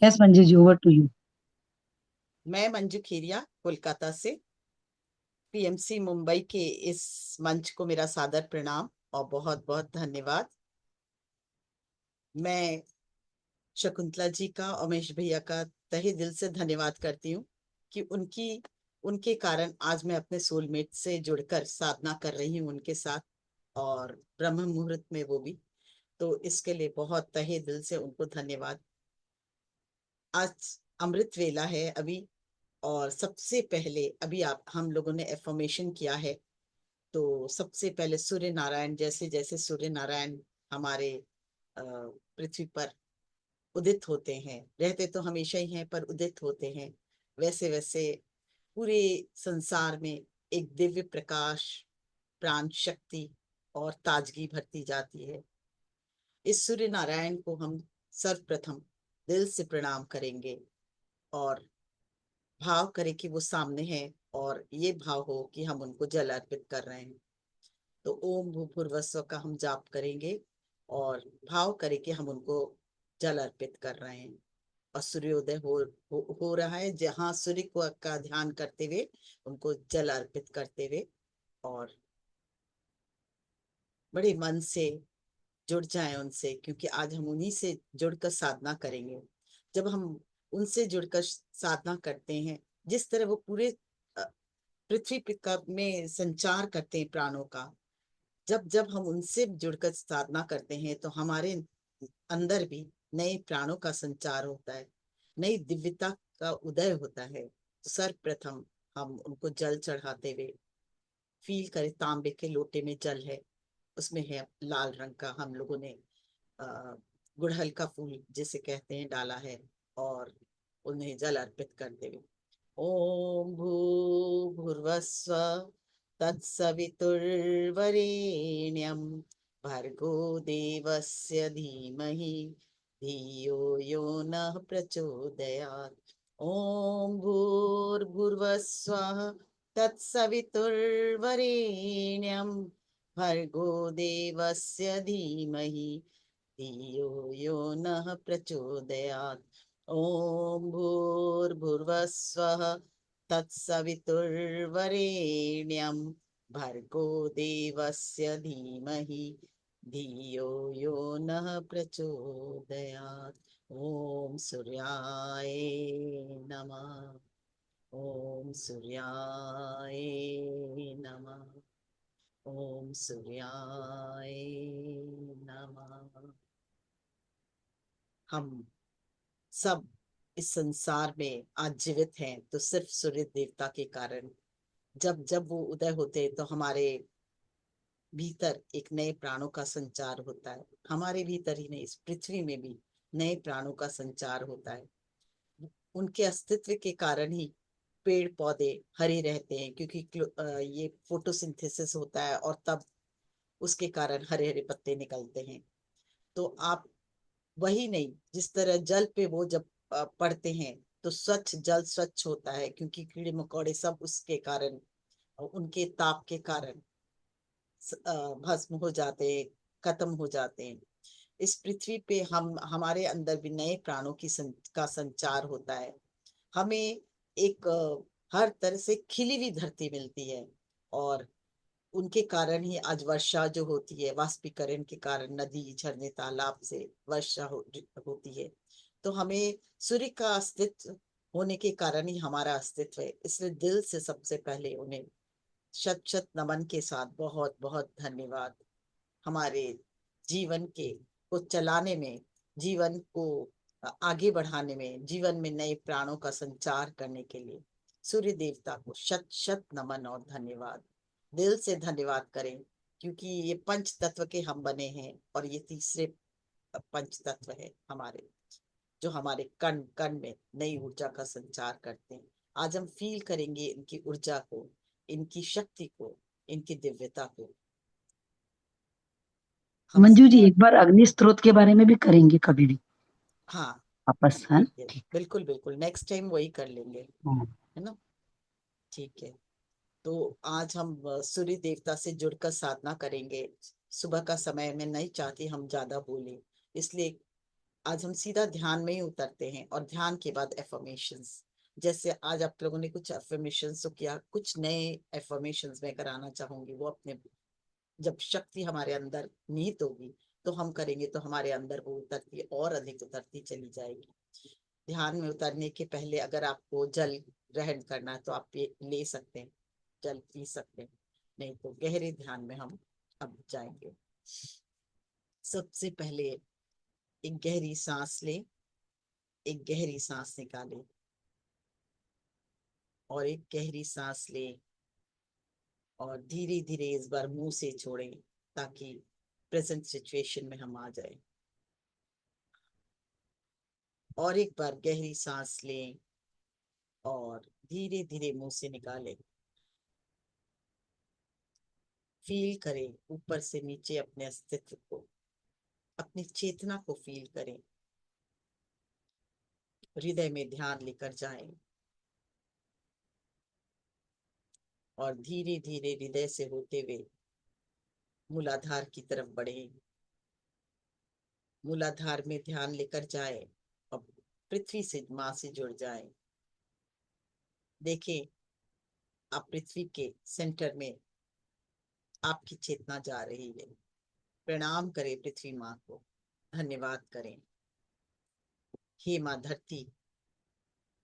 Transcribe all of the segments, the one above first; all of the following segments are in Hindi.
Yes Manju ji, over to you. मैं मंजू खीरिया कोलकाता से पीएमसी मुंबई के इस मंच को मेरा सादर प्रणाम और बहुत बहुत धन्यवाद। मैं शकुंतला जी का और महेश भैया का तहे दिल से धन्यवाद करती हूँ कि उनकी उनके कारण आज मैं अपने सोलमेट से जुड़कर साधना कर रही हूँ उनके साथ, और ब्रह्म मुहूर्त में वो भी। तो इसके लिए बहुत तहे दिल से उनको धन्यवाद। आज अमृत वेला है अभी, और सबसे पहले अभी आप हम लोगों ने एफर्मेशन किया है। तो सबसे पहले सूर्य नारायण, जैसे जैसे सूर्य नारायण हमारे पृथ्वी पर उदित होते हैं, रहते तो हमेशा ही हैं पर उदित होते हैं, वैसे वैसे पूरे संसार में एक दिव्य प्रकाश, प्राण शक्ति और ताजगी भरती जाती है। इस सूर्य नारायण को हम सर्वप्रथम दिल से प्रणाम करेंगे और भाव करें कि वो सामने है, और ये भाव हो कि हम उनको जल अर्पित कर रहे हैं। तो ओम भूर्भुवस्व का हम जाप करेंगे और भाव करें कि हम उनको जल अर्पित कर रहे हैं। और सूर्योदय हो रहा है, जहां सूर्य को का ध्यान करते हुए उनको जल अर्पित करते हुए, और बड़े मन से जुड़ जाएं उनसे, क्योंकि आज हम उन्हीं से जुड़कर साधना करेंगे। जब हम उनसे जुड़कर साधना करते हैं, जिस तरह वो पूरे अ, पृथ्वी में संचार करते हैं प्राणों का, जब जब हम उनसे जुड़कर साधना करते हैं तो हमारे अंदर भी नए प्राणों का संचार होता है, नई दिव्यता का उदय होता है। तो सर्वप्रथम हम उनको जल चढ़ाते हुए फील करें, तांबे के लोटे में जल है, उसमें है लाल रंग का, हम लोगों ने अ, गुड़हल का फूल जिसे कहते हैं डाला है, और उन्हें जल अर्पित करते हुए ओम भूर्भुवस्व तत्सवितुर्वरेण्यं भर्गो देवस्य धीमहि धियो यो नः प्रचोदयात्। ओम भूर्भुवस्वः तत्सवितुर्वरेण्यं भर्गो देवस्य धीमहि धियो यो नः प्रचोदयात्। ओम भूर्भुवस्वः तत्सवितुर्वरेण्यं भर्गो देवस्य धीमहि धियो यो नः प्रचोदयात्। ओम सूर्याय नमः। ओम सूर्याय नमः। ओम सूर्याय नमः। हम सब इस संसार में आज जीवित हैं तो सिर्फ सूर्य देवता के कारण। जब जब वो उदय होते हैं तो हमारे भीतर एक नए प्राणों का संचार होता है, हमारे भीतर ही नहीं, इस पृथ्वी में भी नए प्राणों का संचार होता है। उनके अस्तित्व के कारण ही पेड़ पौधे हरे रहते हैं, क्योंकि ये फोटोसिंथेसिस होता है और तब उसके कारण हरे हरे पत्ते निकलते हैं। तो आप वही नहीं, जिस तरह जल पे वो जब पड़ते हैं तो स्वच्छ जल स्वच्छ होता है, क्योंकि कीड़े मकोड़े सब उसके कारण, उनके ताप के कारण भस्म हो जाते हैं, खत्म हो जाते हैं। इस पृथ्वी पे हम हमारे अंदर भी नए प्राणों का संचार होता है। हमें एक हर तरह से खिली हुई धरती मिलती है, और उनके कारण ही आज वर्षा जो होती है, वाष्पीकरण के कारण नदी झरने तालाब से वर्षा होती है। तो हमें सूर्य का अस्तित्व होने के कारण ही हमारा अस्तित्व है, इसलिए दिल से सबसे पहले उन्हें शत शत नमन के साथ बहुत बहुत धन्यवाद। हमारे जीवन के को चलाने में, जीवन को आगे बढ़ाने में, जीवन में नए प्राणों का संचार करने के लिए सूर्य देवता को शत शत नमन और धन्यवाद। दिल से धन्यवाद करें, क्योंकि ये पंच तत्व के हम बने हैं, और ये तीसरे पंच तत्व है हमारे, जो हमारे कण कण में नई ऊर्जा का संचार करते हैं। आज हम फील करेंगे इनकी ऊर्जा को, इनकी शक्ति को, इनकी दिव्यता को। हम मंजू जी, एक बार अग्नि स्रोत के बारे में भी करेंगे कभी भी हाँ, वापस, है? ठीक है, ठीक बिल्कुल बिल्कुल, नेक्स्ट टाइम वही कर लेंगे, है। है ना। ठीक है। तो आज हम सूर्य देवता से जुड़कर साधना करेंगे। सुबह का समय मैं नहीं चाहती हम ज्यादा बोले, इसलिए आज हम सीधा ध्यान में ही उतरते हैं और ध्यान के बाद एफर्मेशंस। जैसे आज आप लोगों ने कुछ एफर्मेशंस तो किया, कुछ नए एफर्मेशंस मैं कराना चाहूंगी। वो अपने जब शक्ति हमारे अंदर निहित होगी तो हम करेंगे, तो हमारे अंदर वो उतरती और अधिक उतरती चली जाएगी। ध्यान में उतरने के पहले अगर आपको जल ग्रहण करना है तो आप ये ले सकते हैं, जल पी सकते हैं, नहीं तो गहरे ध्यान में हम अब जाएंगे। सबसे पहले एक गहरी सांस लें, एक गहरी सांस निकालें और एक गहरी सांस लें और धीरे धीरे इस बार मुंह से छोड़ें ताकि प्रेजेंट सिचुएशन में हम आ जाए। और एक बार गहरी सांस लें और धीरे धीरे मुंह से निकालें। फील करें ऊपर से नीचे अपने अस्तित्व को, अपनी चेतना को फील करें। हृदय में ध्यान लेकर जाएं और धीरे धीरे हृदय से होते हुए मूलाधार की तरफ बढ़ें। मूलाधार में ध्यान लेकर जाएं और पृथ्वी से, मां से जुड़ जाएं। देखें आप पृथ्वी के सेंटर में आपकी चेतना जा रही है। प्रणाम करें पृथ्वी माँ को, धन्यवाद करें। हे माँ धरती,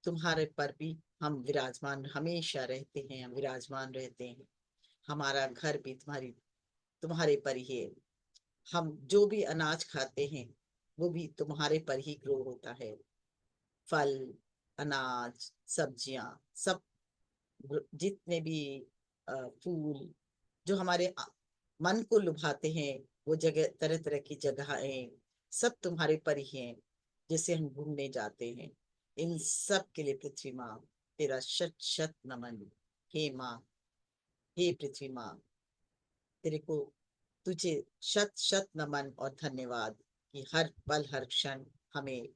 तुम्हारे पर भी हम विराजमान हमेशा रहते हैं, हम विराजमान रहते हैं। हमारा घर भी तुम्हारे पर ही है। हम जो भी अनाज खाते हैं वो भी तुम्हारे पर ही ग्रो होता है। फल, अनाज, सब्जियां, सब जितने भी फूल जो हमारे मन को लुभाते हैं, वो जगह, तरह तरह की जगहें, सब तुम्हारे पर ही हैं। जैसे हम घूमने जाते हैं, इन सब के लिए पृथ्वी माँ तेरा शत शत नमन। हे माँ, हे पृथ्वी माँ, तेरे को, तुझे शत शत नमन और धन्यवाद कि हर पल हर क्षण हमें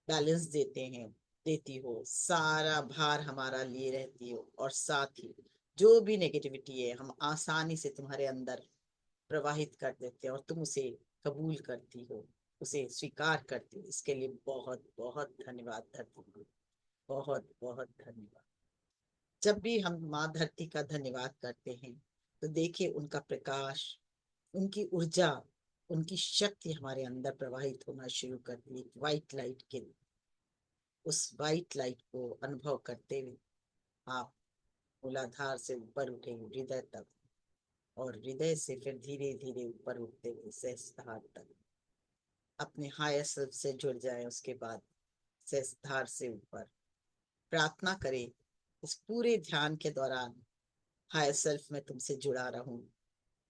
बैलेंस देते हैं, देती हो, सारा भार हमारा लिए रहती हो। और साथ ही जो भी नेगेटिविटी है हम आसानी से तुम्हारे अंदर प्रवाहित कर देते हैं और तुम उसे कबूल करती हो, उसे स्वीकार करती हो। इसके लिए बहुत बहुत धन्यवाद धरती, बहुत बहुत धन्यवाद। जब भी हम माँ धरती का धन्यवाद करते हैं तो देखिए उनका प्रकाश, उनकी ऊर्जा, उनकी शक्ति हमारे अंदर प्रवाहित होना शुरू करती है। व्हाइट लाइट के, उस व्हाइट लाइट को अनुभव करते हुए आप मूलाधार से ऊपर उठेंगे हृदय तक, और हृदय से फिर धीरे धीरे ऊपर उठते हुए सहस्त्रार तक अपने हायर सेल्फ से जुड़ जाए। उसके बाद सहस्त्रार से ऊपर प्रार्थना करें इस पूरे ध्यान के दौरान, हायर सेल्फ में तुमसे जुड़ा रहूं,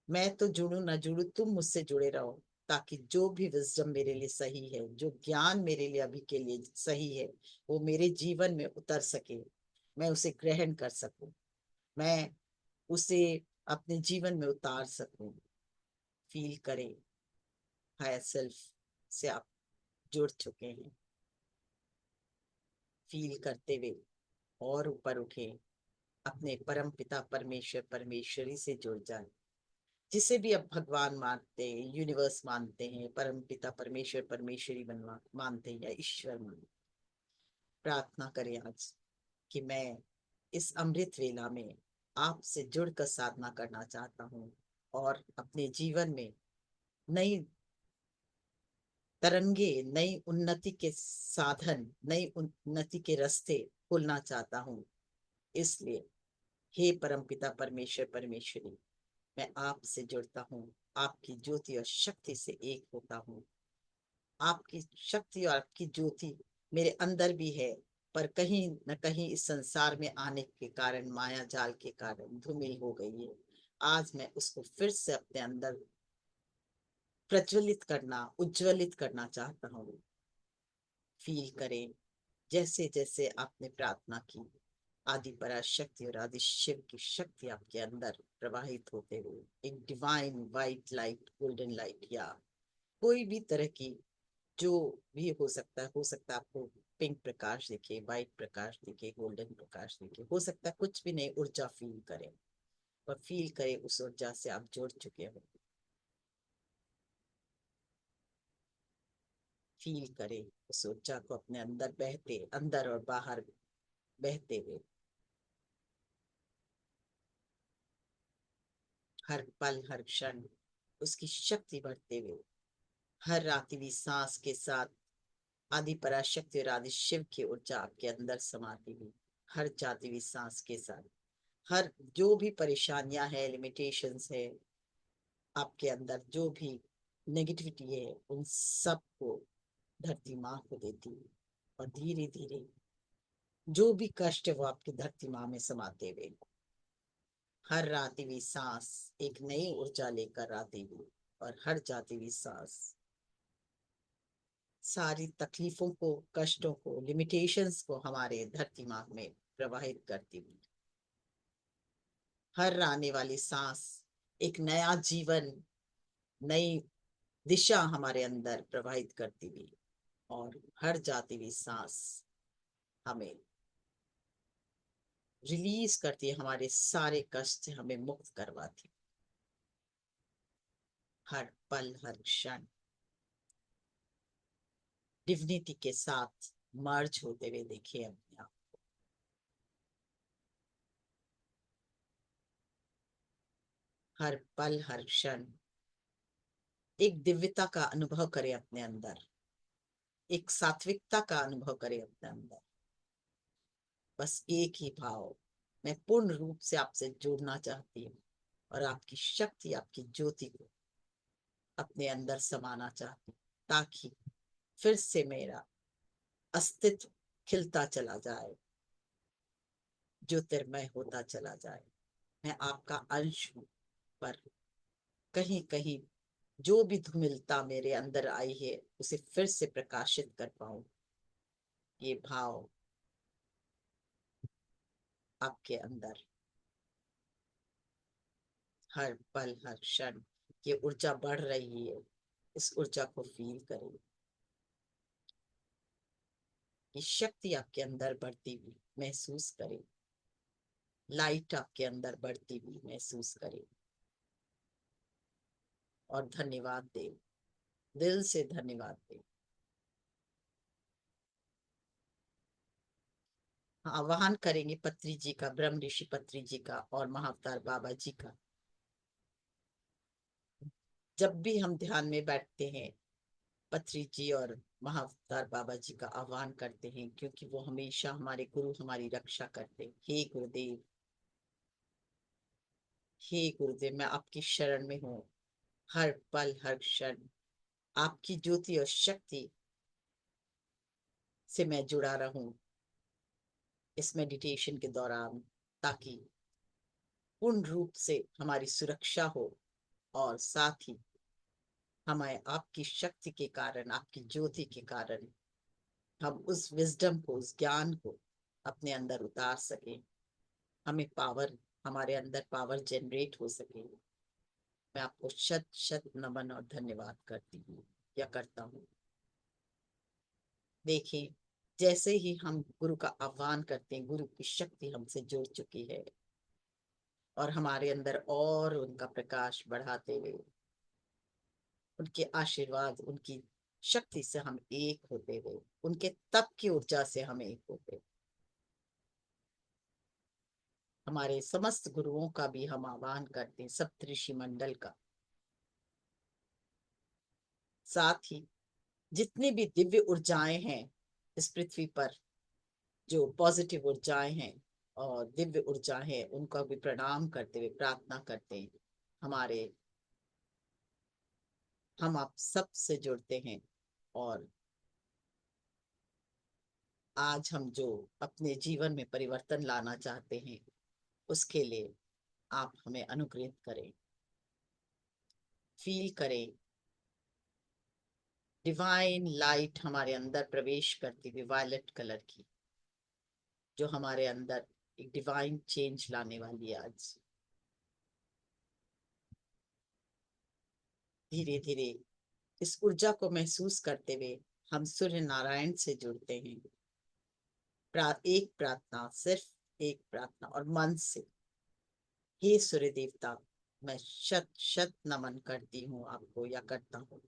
मैं तो जुड़ू ना जुड़ू तुम मुझसे जुड़े रहो, ताकि जो भी विजडम मेरे लिए सही है, जो ज्ञान मेरे लिए अभी के लिए सही है, वो मेरे जीवन में उतर सके, मैं उसे ग्रहण कर सकूं, मैं उसे अपने जीवन में उतार सकूं। फील करें हायर सेल्फ से आप जुड़ चुके हैं। फील करते हुए और ऊपर उठे, अपने परम पिता परमेश्वर परमेश्वरी से जुड़ जाए। जिसे भी अब भगवान मानते हैं, यूनिवर्स मानते हैं, परम पिता परमेश्वर परमेश्वरी मानते हैं या ईश्वर मानते हैं, प्रार्थना करें आज कि मैं इस अमृत वेला में आपसे जुड़कर साधना करना चाहता हूँ और अपने जीवन में नई तरंगे, नई उन्नति के साधन, नई उन्नति के रास्ते खोलना चाहता हूँ। इसलिए हे परमपिता परमेश्वर परमेश्वरी, मैं आपसे जुड़ता हूँ, आपकी ज्योति और शक्ति से एक होता हूँ। आपकी शक्ति और आपकी ज्योति मेरे अंदर भी है, पर कहीं न कहीं इस संसार में आने के कारण, माया जाल के कारण धूमिल हो गई है। आज मैं उसको फिर से अपने अंदर प्रज्वलित करना, उज्ज्वलित करना चाहता हूँ। फील करें जैसे जैसे आपने प्रार्थना की, आदि पराशक्ति और आदि शिव की शक्ति आपके अंदर प्रवाहित होते हुए एक divine white light, golden light, या कोई भी तरह की, जो भी हो सकता है आपको पिंक प्रकाश दिखे, व्हाइट प्रकाश दिखे, गोल्डन प्रकाश दिखे, हो सकता है कुछ भी नहीं, ऊर्जा फील करें और फील करें उस ऊर्जा से आप जुड़ चुके हो। फील करें उस ऊर्जा को अपने अंदर बहते, अंदर और बाहर बहते हुए, हर पल हर क्षण उसकी शक्ति बढ़ते हुए, हर रात्रि सांस के साथ आदि पराशक्ति और आदि शिव की ऊर्जा आपके अंदर समाती हुई, हर जाती हुई सांस के साथ, हर जो भी परेशानियां है, लिमिटेशंस है आपके अंदर, जो भी नेगेटिविटी है, उन सब को धरती माँ को देती हुई, और धीरे धीरे जो भी कष्ट है वो आपकी धरती माँ में समाते हुए, हर आती हुई सांस एक नई ऊर्जा लेकर आती हुई, और हर जाती हुई सांस सारी तकलीफों को, कष्टों को, लिमिटेशंस को हमारे धरती माँ में प्रवाहित करती हुई, हर आने वाली सांस एक नया जीवन, नई दिशा हमारे अंदर प्रवाहित करती हुई, और हर जाती हुई सांस हमें रिलीज करती है, हमारे सारे कष्ट से हमें मुक्त करवाती, हर पल हर क्षण डिविनिटी के साथ मर्ज होते हुए देखिए अपने आप, हर पल हर क्षण एक दिव्यता का अनुभव करें अपने अंदर, एक सात्विकता का अनुभव करें अपने अंदर, बस एक ही भाव, मैं पूर्ण रूप से आपसे जुड़ना चाहती हूँ और आपकी शक्ति, आपकी ज्योति को अपने अंदर समाना चाहती हूँ, ताकि फिर से मेरा अस्तित्व खिलता चला जाए, ज्योतिर्मय होता चला जाए, मैं आपका अंश हूँ, पर कहीं कहीं जो भी धूमिलता मेरे अंदर आई है उसे फिर से प्रकाशित कर पाऊं, ये भाव आपके अंदर हर पल हर क्षण ये ऊर्जा बढ़ रही है, इस ऊर्जा को फील करें, ये शक्ति आपके अंदर बढ़ती हुई महसूस करें, लाइट आपके अंदर बढ़ती हुई महसूस करें, और धन्यवाद दें, दिल से धन्यवाद दें। आह्वान करेंगे पत्री जी का, ब्रह्म ऋषि पत्री जी का और महाअवतार बाबा जी का। जब भी हम ध्यान में बैठते हैं पत्री जी और महाअवतार बाबा जी का आह्वान करते हैं, क्योंकि वो हमेशा हमारे गुरु, हमारी रक्षा करते हैं। हे गुरुदेव, हे गुरुदेव, मैं आपकी शरण में हूँ, हर पल हर क्षण आपकी ज्योति और शक्ति से मैं जुड़ा रहूं इस मेडिटेशन के दौरान, ताकि पूर्ण रूप से हमारी सुरक्षा हो, और साथ ही हमें आपकी शक्ति के कारण, आपकी ज्योति के कारण हम उस विजडम को, उस ज्ञान को अपने अंदर उतार सके, हमें पावर, हमारे अंदर पावर जनरेट हो सके। मैं आपको शत शत नमन और धन्यवाद करती हूँ या करता हूँ। देखिए, जैसे ही हम गुरु का आह्वान करते हैं, गुरु की शक्ति हमसे जुड़ चुकी है, और हमारे अंदर और उनका प्रकाश बढ़ाते हुए, उनके आशीर्वाद, उनकी शक्ति से हम एक होते हुए, उनके तप की ऊर्जा से हम एक होते, हमारे समस्त गुरुओं का भी हम आह्वान करते हैं, सप्तऋषि मंडल का, साथ ही जितनी भी दिव्य ऊर्जाएं हैं इस पृथ्वी पर, जो पॉजिटिव ऊर्जाएं हैं और दिव्य ऊर्जा है, उनका भी प्रणाम करते हुए प्रार्थना करते हैं, हमारे, हम आप सब से जुड़ते हैं, और आज हम जो अपने जीवन में परिवर्तन लाना चाहते हैं उसके लिए आप हमें अनुग्रहित करें। फील करें डिवाइन लाइट हमारे अंदर प्रवेश करती हुई, वायलेट कलर की, जो हमारे अंदर एक डिवाइन चेंज लाने वाली है। आज धीरे धीरे इस ऊर्जा को महसूस करते हुए हम सूर्य नारायण से जुड़ते हैं। एक प्रार्थना, सिर्फ एक प्रार्थना, और मन से, हे सूर्य देवता, मैं शत शत नमन करती हूँ आपको या करता हूँ,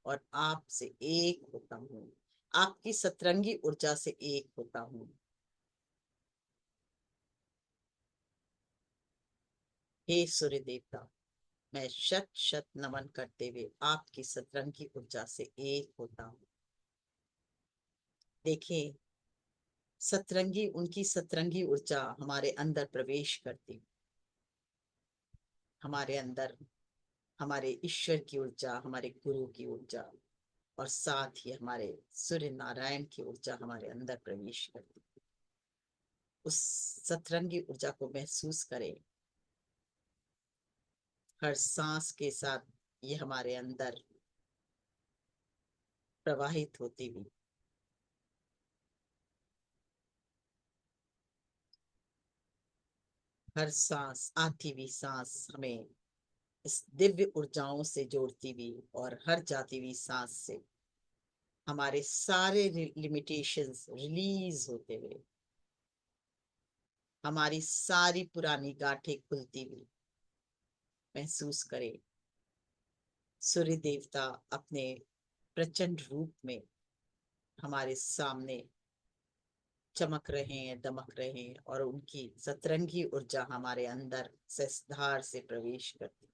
और आपसे एक होता हूँ, आपकी सतरंगी ऊर्जा से एक होता हूँ। हे सूर्य देवता, मैं शत शत नमन करते हुए आपकी सतरंगी ऊर्जा से एक होता हूँ। देखिए, सतरंगी, उनकी सतरंगी ऊर्जा हमारे अंदर प्रवेश करती, हमारे अंदर हमारे ईश्वर की ऊर्जा, हमारे गुरु की ऊर्जा और साथ ही हमारे सूर्य नारायण की ऊर्जा हमारे अंदर प्रवेश करती। उस सतरंगी ऊर्जा को महसूस करें। हर सांस के साथ ये हमारे अंदर प्रवाहित होती हुई हर सांस, आती हुई सांस हमें इस दिव्य ऊर्जाओं से जोड़ती हुई और हर जाती हुई सांस से हमारे सारे लिमिटेशंस रिलीज होते हुए हमारी सारी पुरानी गांठें खुलती हुई महसूस करें। सूर्य देवता अपने प्रचंड रूप में हमारे सामने चमक रहे हैं, दमक रहे हैं और उनकी सतरंगी ऊर्जा हमारे अंदर सेसधार से प्रवेश करती।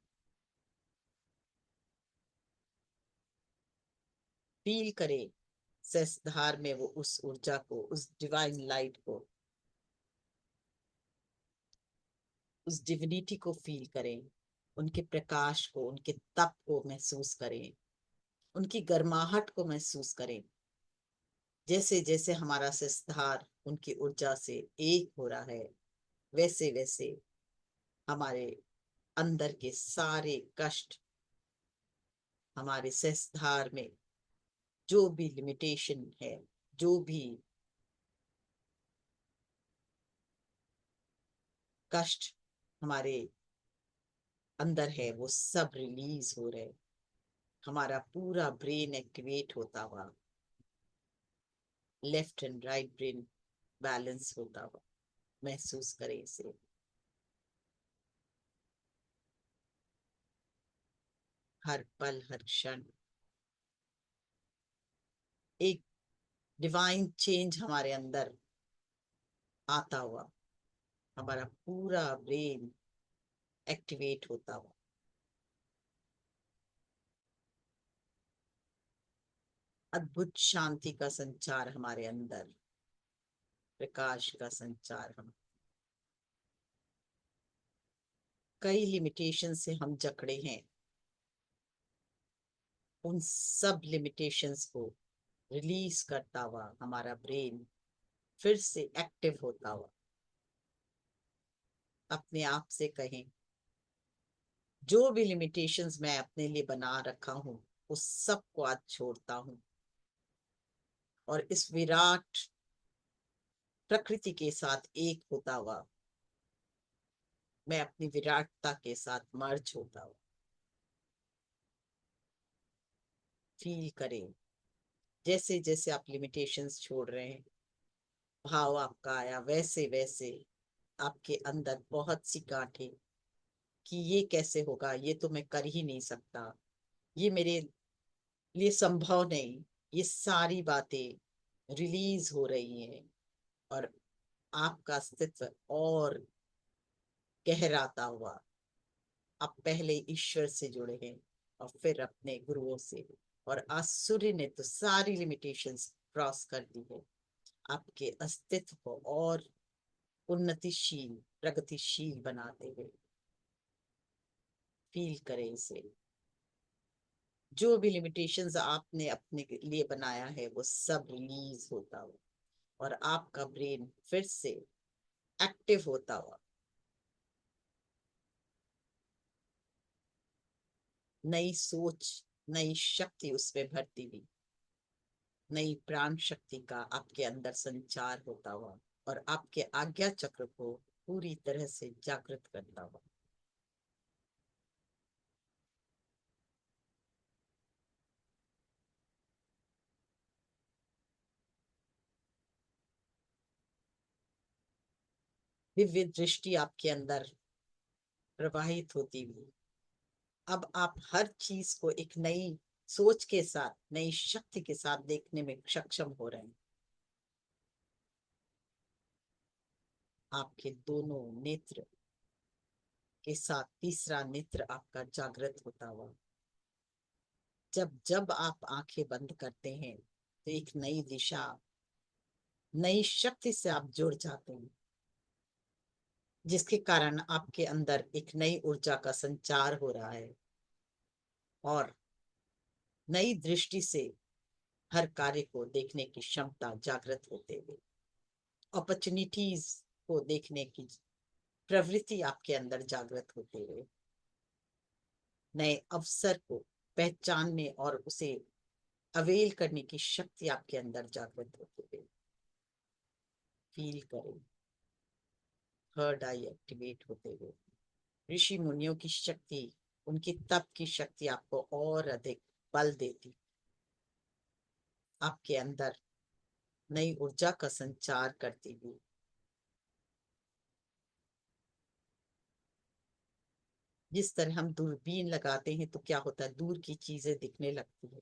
फील करें सेसधार में वो उस ऊर्जा को, उस डिवाइन लाइट को, उस डिविनिटी को फील करें। उनके प्रकाश को, उनके तप को महसूस करें, उनकी गर्माहट को महसूस करें। जैसे जैसे हमारा सेसधार उनकी ऊर्जा से एक हो रहा है, वैसे वैसे हमारे अंदर के सारे कष्ट, हमारे सेसधार में जो भी लिमिटेशन है, जो भी कष्ट हमारे अंदर है, वो सब रिलीज हो रहे। हमारा पूरा ब्रेन एक्टिवेट होता हुआ, left and right brain balance होता हुआ महसूस करें इसे। हर पल, हर क्षण एक डिवाइन चेंज हमारे अंदर आता हुआ, हमारा पूरा ब्रेन एक्टिवेट होता हुआ, अद्भुत शांति का संचार हमारे अंदर, प्रकाश का संचार। हम कई लिमिटेशन से हम जकड़े हैं, उन सब लिमिटेशंस को रिलीज करता हुआ हमारा ब्रेन फिर से एक्टिव होता हुआ। अपने आप से कहें, जो भी लिमिटेशंस मैं अपने लिए बना रखा हूं उस सब को आज छोड़ता हूं और इस विराट प्रकृति के साथ एक होता हुआ मैं अपनी विराटता के साथ मर्ज होता हूं। फील करें जैसे जैसे आप लिमिटेशंस छोड़ रहे हैं, भाव आपका आया, वैसे वैसे आपके अंदर बहुत सी गांठें कि ये कैसे होगा, ये तो मैं कर ही नहीं सकता, ये मेरे लिए संभव नहीं, ये सारी बातें रिलीज हो रही हैं और आपका अस्तित्व और गहराता हुआ आप पहले ईश्वर से जुड़े हैं और फिर अपने गुरुओं से। और आज सूर्य ने तो सारी लिमिटेशंस क्रॉस कर दी है, आपके अस्तित्व को और उन्नतिशील, प्रगतिशील बनाते हुए। फील करें इसे। जो भी लिमिटेशंस आपने अपने लिए बनाया है वो सब रिलीज होता हुआ और आपका ब्रेन फिर से एक्टिव होता हुआ नई सोच, नई शक्ति उसमें भरती हुई, नई प्राण शक्ति का आपके अंदर संचार होता हुआ और आपके आज्ञा चक्र को पूरी तरह से जागृत करता हुआ। दिव्य दृष्टि आपके अंदर प्रवाहित होती हुई अब आप हर चीज को एक नई सोच के साथ, नई शक्ति के साथ देखने में सक्षम हो रहे हैं। आपके दोनों नेत्र के साथ तीसरा नेत्र आपका जागृत होता हुआ, जब जब आप आंखें बंद करते हैं तो एक नई दिशा, नई शक्ति से आप जुड़ जाते हैं, जिसके कारण आपके अंदर एक नई ऊर्जा का संचार हो रहा है और नई दृष्टि से हर कार्य को देखने की क्षमता जागृत होते हुए, अपॉर्चुनिटीज को देखने की प्रवृत्ति आपके अंदर जागृत होते हुए, नए अवसर को पहचानने और उसे अवेल करने की शक्ति आपके अंदर जागृत होते हुए, फील करें थर्ड आई एक्टिवेट होते हुए। ऋषि मुनियों की शक्ति, उनकी तप की शक्ति आपको और अधिक बल देती, आपके अंदर नई ऊर्जा का संचार करती हुई। जिस तरह हम दूरबीन लगाते हैं तो क्या होता है, दूर की चीजें दिखने लगती है,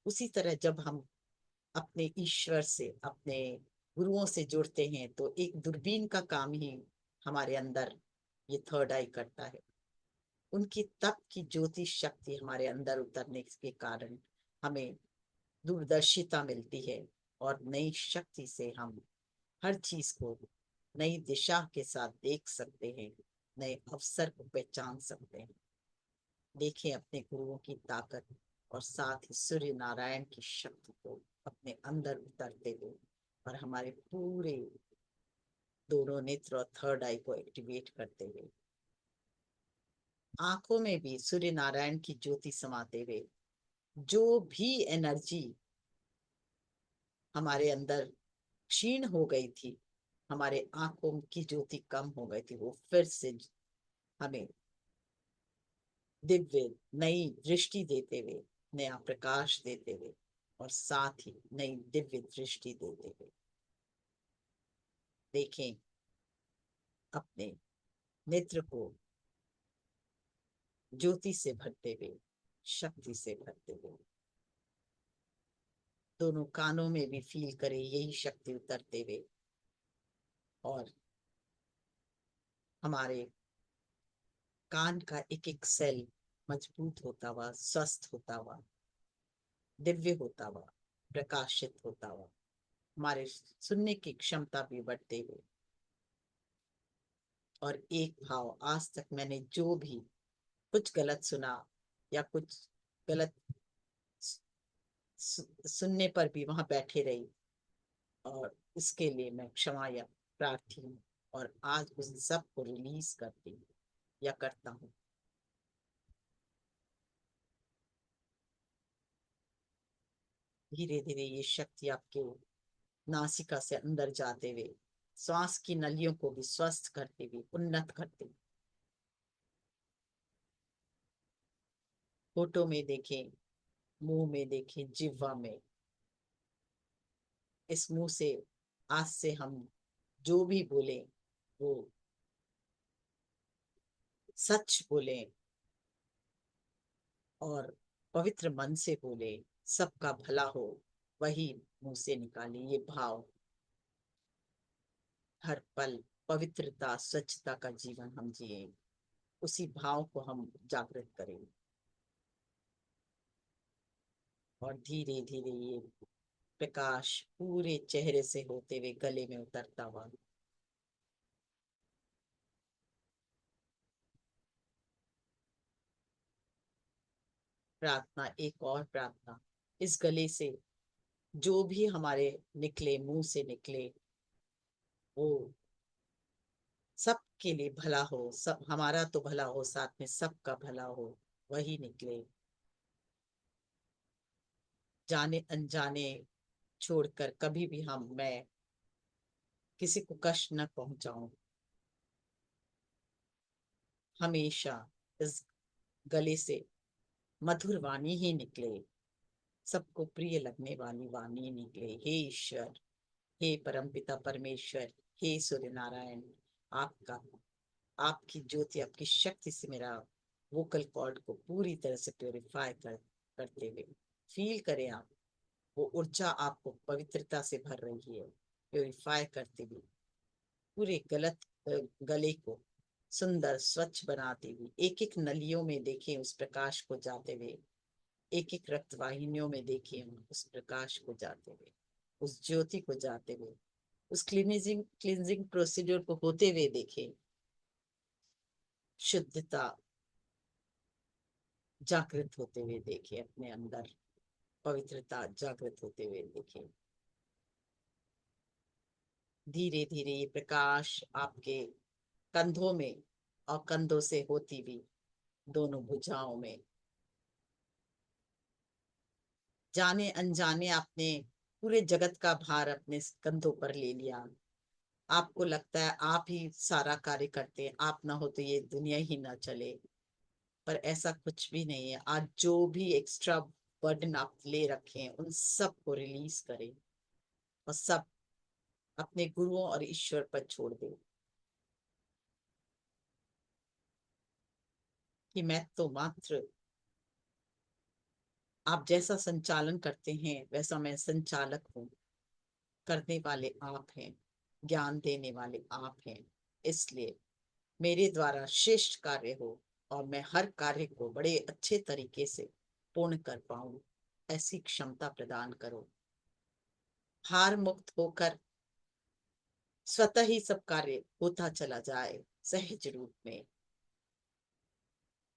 उसी तरह जब हम अपने ईश्वर से, अपने गुरुओं से जुड़ते हैं तो एक दूरबीन का काम ही हमारे अंदर ये थर्ड आई करता है। उनकी तप की ज्योति शक्ति हमारे अंदर उतरने के कारण हमें दूरदर्शिता मिलती है और नई शक्ति से हम हर चीज को नई दिशा के साथ देख सकते हैं, नए अवसर को पहचान सकते हैं। देखें अपने गुरुओं की ताकत और साथ ही सूर्य नारायण की शक्ति को अपने अंदर उतरते हुए और हमारे पूरे दोनों नेत्र और थर्ड आई को एक्टिवेट करते हुए, आंखों में भी सूर्य नारायण की ज्योति समाते हुए, जो भी एनर्जी हमारे अंदर क्षीण हो गई थी, हमारे आंखों की ज्योति कम हो गई थी, वो फिर से हमें दिव्य नई दृष्टि देते हुए, नया प्रकाश देते हुए और साथ ही नई दिव्य दृष्टि देते हुए, देखें अपने नेत्र को ज्योति से भरते हुए, शक्ति से भरते हुए। दोनों कानों में भी फील करें यही शक्ति उतरते हुए और हमारे कान का एक एक सेल मजबूत होता हुआ, स्वस्थ होता हुआ, दिव्य होता हुआ, प्रकाशित होता हुआ, हमारे सुनने की क्षमता भी बढ़ते हुए। और एक भाव, आज तक मैंने जो भी कुछ गलत सुना या कुछ गलत सुनने पर भी वहां बैठे रही, और इसके लिए मैं क्षमा या प्रार्थी हूँ और आज उस सब को रिलीज करती हूँ या करता हूँ। धीरे धीरे ये शक्ति आपके नासिका से अंदर जाते हुए श्वास की नलियों को भी स्वस्थ करते हुए, उन्नत करते हुए, होठों में देखें, मुंह में देखें, जिह्वा में, इस मुंह से आज से हम जो भी बोले वो सच बोले और पवित्र मन से बोले, सबका भला हो वही मुंह से निकाले। ये भाव हर पल पवित्रता, स्वच्छता का जीवन हम जिए, उसी भाव को हम जागृत करें और धीरे धीरे ये प्रकाश पूरे चेहरे से होते हुए गले में उतरता हुआ। प्रार्थना, एक और प्रार्थना, इस गले से जो भी हमारे निकले, मुंह से निकले, वो सबके लिए भला हो, सब हमारा तो भला हो, साथ में सबका भला हो वही निकले। जाने अनजाने छोड़कर कभी भी मैं किसी को कष्ट न पहुंचाऊं। हमेशा इस गले से मधुर वाणी ही निकले, सबको प्रिय लगने वाली वाणी निकले। हे ईश्वर, हे परमपिता परमेश्वर, हे सूर्य नारायण, आपका, आपकी ज्योति, आपकी शक्ति से मेरा वोकल कॉर्ड को पूरी तरह से प्योरीफाई करते हुए फील करें आप, वो ऊर्जा आपको पवित्रता से भर रही है, प्योरीफाई करती हुई, पूरे गले को सुंदर स्वच्छ बनाती हुई। एक एक नलियों में देखें उस प्रकाश को जाते हुए, एक एक रक्त वाहिनियों में देखें उस प्रकाश को जाते हुए, उस ज्योति को जाते हुए, उस क्लींजिंग प्रोसीड्योर को होते हुए देखें। शुद्धता जागृत होते हुए देखें अपने अंदर, पवित्रता जागृत होते हुए देखें। धीरे धीरे ये प्रकाश आपके कंधों में और कंधों से होती हुई दोनों भुजाओं में, जाने अनजाने आपने पूरे जगत का भार अपने कंधों पर ले लिया। आपको लगता है आप ही सारा कार्य करते हैं, आप ना हो तो ये दुनिया ही ना चले, पर ऐसा कुछ भी नहीं है। आज जो भी एक्स्ट्रा बर्डन आप ले रखे हैं उन सब को रिलीज करें और सब अपने गुरुओं और ईश्वर पर छोड़ दें कि मैं तो मात्र, आप जैसा संचालन करते हैं वैसा मैं संचालक हूँ, करने वाले आप हैं, ज्ञान देने वाले आप हैं। इसलिए मेरे द्वारा श्रेष्ठ कार्य हो और मैं हर कार्य को बड़े अच्छे तरीके से पूर्ण कर पाऊं, ऐसी क्षमता प्रदान करो। हार मुक्त होकर स्वतः ही सब कार्य होता चला जाए सहज रूप में।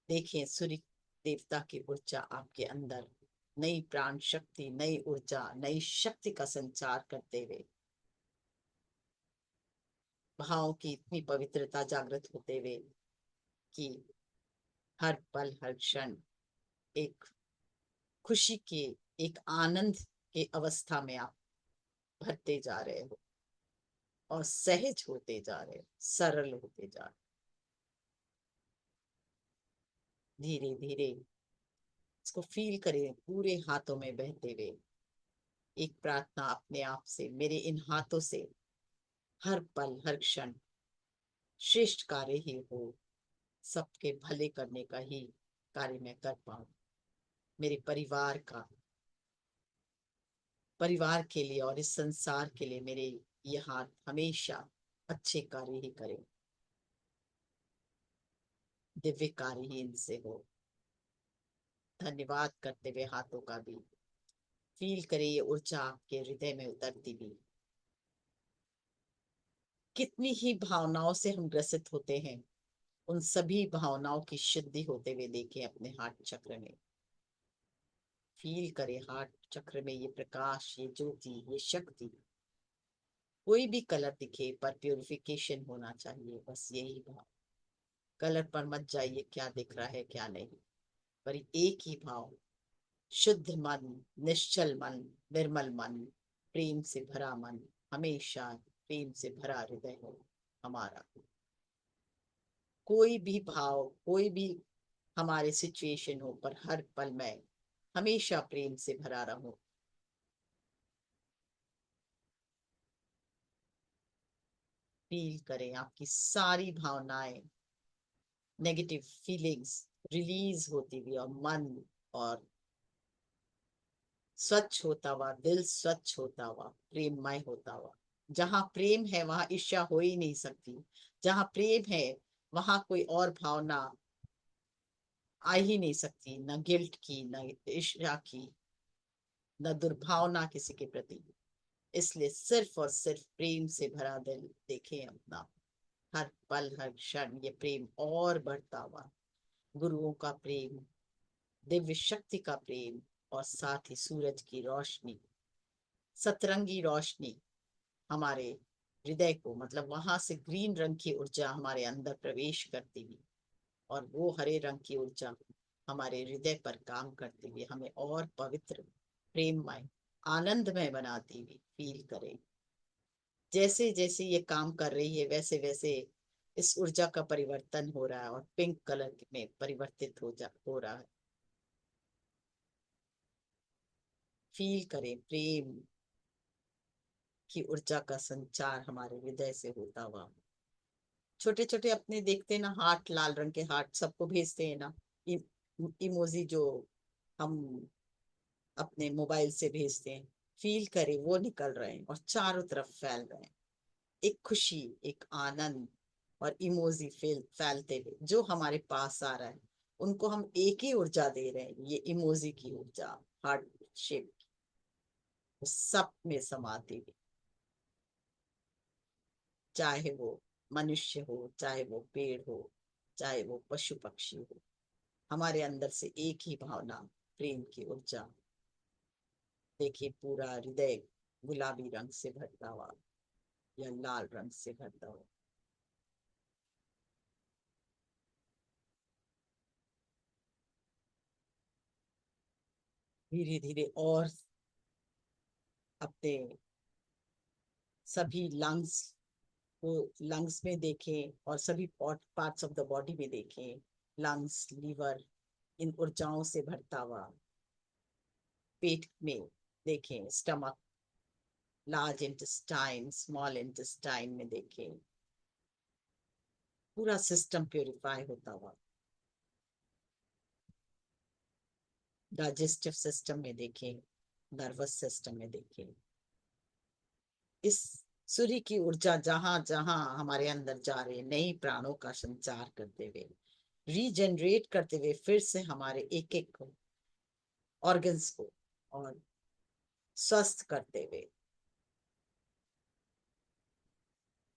देखें सूर्य देवता की ऊर्जा आपके अंदर नई प्राण शक्ति, नई ऊर्जा, नई शक्ति का संचार करते हुए, भावों की इतनी पवित्रता जागृत होते हुए कि हर पल हर क्षण एक खुशी के, एक आनंद के अवस्था में आप भरते जा रहे हो और सहज होते जा रहे हो, सरल होते जा रहे हो। धीरे धीरे इसको फील करें पूरे हाथों में बहते हुए। एक प्रार्थना अपने आप से, मेरे इन हाथों से हर पल हर क्षण श्रेष्ठ कार्य ही हो, सबके भले करने का ही कार्य मैं कर पाऊं। मेरे परिवार के लिए और इस संसार के लिए मेरे ये हाथ हमेशा अच्छे कार्य ही करें, दिव्य कार्य ही इनसे हो। धन्यवाद करते हुए हाथों का भी फील करे ये ऊर्जा आपके हृदय में उतरती भी। कितनी ही भावनाओं से हम ग्रसित होते हैं, उन सभी भावनाओं की शुद्धि होते हुए देखें अपने हार्ट चक्र में। फील करें हार्ट चक्र में ये प्रकाश, ये ज्योति, ये शक्ति। कोई भी कलर दिखे पर प्यूरिफिकेशन होना चाहिए, बस यही भाव। कलर पर मत जाइए क्या दिख रहा है क्या नहीं, पर एक ही भाव, शुद्ध मन, निश्चल मन, निर्मल मन, प्रेम से भरा मन, हमेशा प्रेम से भरा हृदय हो हमारा। कोई भी भाव, कोई भी हमारे सिचुएशन हो, पर हर पल में हमेशा प्रेम से भरा रहो। फील करें आपकी सारी भावनाएं, नेगेटिव फीलिंग्स रिलीज होती हुई और मन और स्वच्छ होता हुआ, दिल स्वच्छ होता हुआ, प्रेममय होता हुआ। जहां प्रेम है वहां ईर्ष्या हो ही नहीं सकती। जहां प्रेम है वहां कोई और भावना आ ही नहीं सकती, न गिल्ट की, न ईर्ष्या की, न दुर्भावना किसी के प्रति। इसलिए सिर्फ और सिर्फ प्रेम से भरा दिल देखें अपना, हर पल हर क्षण ये प्रेम और बढ़ता हुआ। गुरुओं का प्रेम, दिव्य शक्ति का प्रेम, और साथ ही सूरज की रोशनी, सतरंगी रोशनी हमारे हृदय को, मतलब वहां से ग्रीन रंग की ऊर्जा हमारे अंदर प्रवेश करती हुई और वो हरे रंग की ऊर्जा हमारे हृदय पर काम करती हुई हमें और पवित्र, प्रेममय, आनंदमय बनाती हुई फील करें। जैसे जैसे ये काम कर रही है वैसे वैसे इस ऊर्जा का परिवर्तन हो रहा है और पिंक कलर में परिवर्तित हो रहा है। फील करें प्रेम की ऊर्जा का संचार हमारे हृदय से होता हुआ। छोटे छोटे अपने देखते हैं ना हार्ट, लाल रंग के हार्ट सबको भेजते हैं ना, इमोजी जो हम अपने मोबाइल से भेजते हैं, फील करें वो निकल रहे हैं और चारों तरफ फैल रहे हैं। एक खुशी, एक आनंद और इमोजी फैलते हुए जो हमारे पास आ रहा है, उनको हम एक ही ऊर्जा दे रहे हैं, ये इमोजी की ऊर्जा, हार्ट शेप की, वो सब में समाती हुई। चाहे वो मनुष्य हो, चाहे वो पेड़ हो, चाहे वो पशु पक्षी हो, हमारे अंदर से एक ही भावना, प्रेम की ऊर्जा। देखिए पूरा हृदय गुलाबी रंग से भरता हुआ या लाल रंग से भरता हुआ। धीरे धीरे और अपने सभी लंग्स को, लंग्स में देखें और सभी पार्ट्स ऑफ द बॉडी में देखें। लंग्स, लीवर इन ऊर्जाओं से भरता हुआ। पेट में देखें, stomach, large intestine, small intestine में देखें, पूरा सिस्टम प्योरीफाई होता हुआ। डाइजेस्टिव सिस्टम में देखें, नर्वस सिस्टम में देखें। इस सूर्य की ऊर्जा जहां जहां हमारे अंदर जा रही है, नई प्राणों का संचार करते हुए, रीजनरेट करते हुए, फिर से हमारे एक एक ऑर्गन्स को और स्वस्थ करते हुए,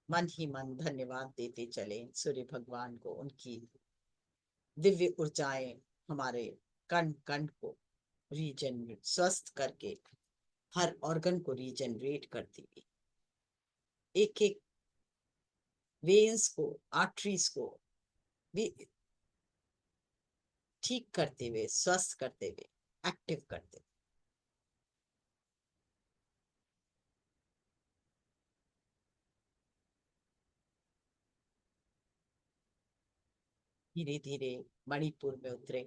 मन ही मन धन्यवाद देते चले सूर्य भगवान को। उनकी दिव्य ऊर्जाएं हमारे कण कण को रीजनरेट, स्वस्थ करके हर ऑर्गन को रीजनरेट करती हुई, एक एक वेन्स को, आर्टरीज को भी ठीक करते हुए, स्वस्थ करते हुए, एक्टिव करते हुए। धीरे धीरे मणिपुर में उतरे।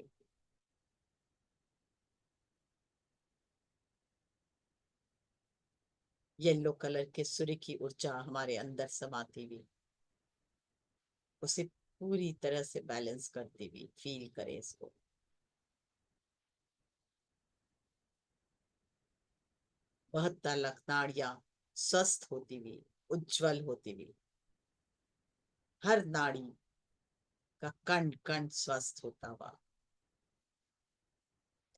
येलो कलर के सूर्य की ऊर्जा हमारे अंदर समाती हुई, उसे पूरी तरह से बैलेंस करती हुई फील करें इसको। 72 लाख नाड़ियां स्वस्थ होती हुई, उज्जवल होती हुई, हर नाड़ी का कण कण स्वस्थ होता हुआ,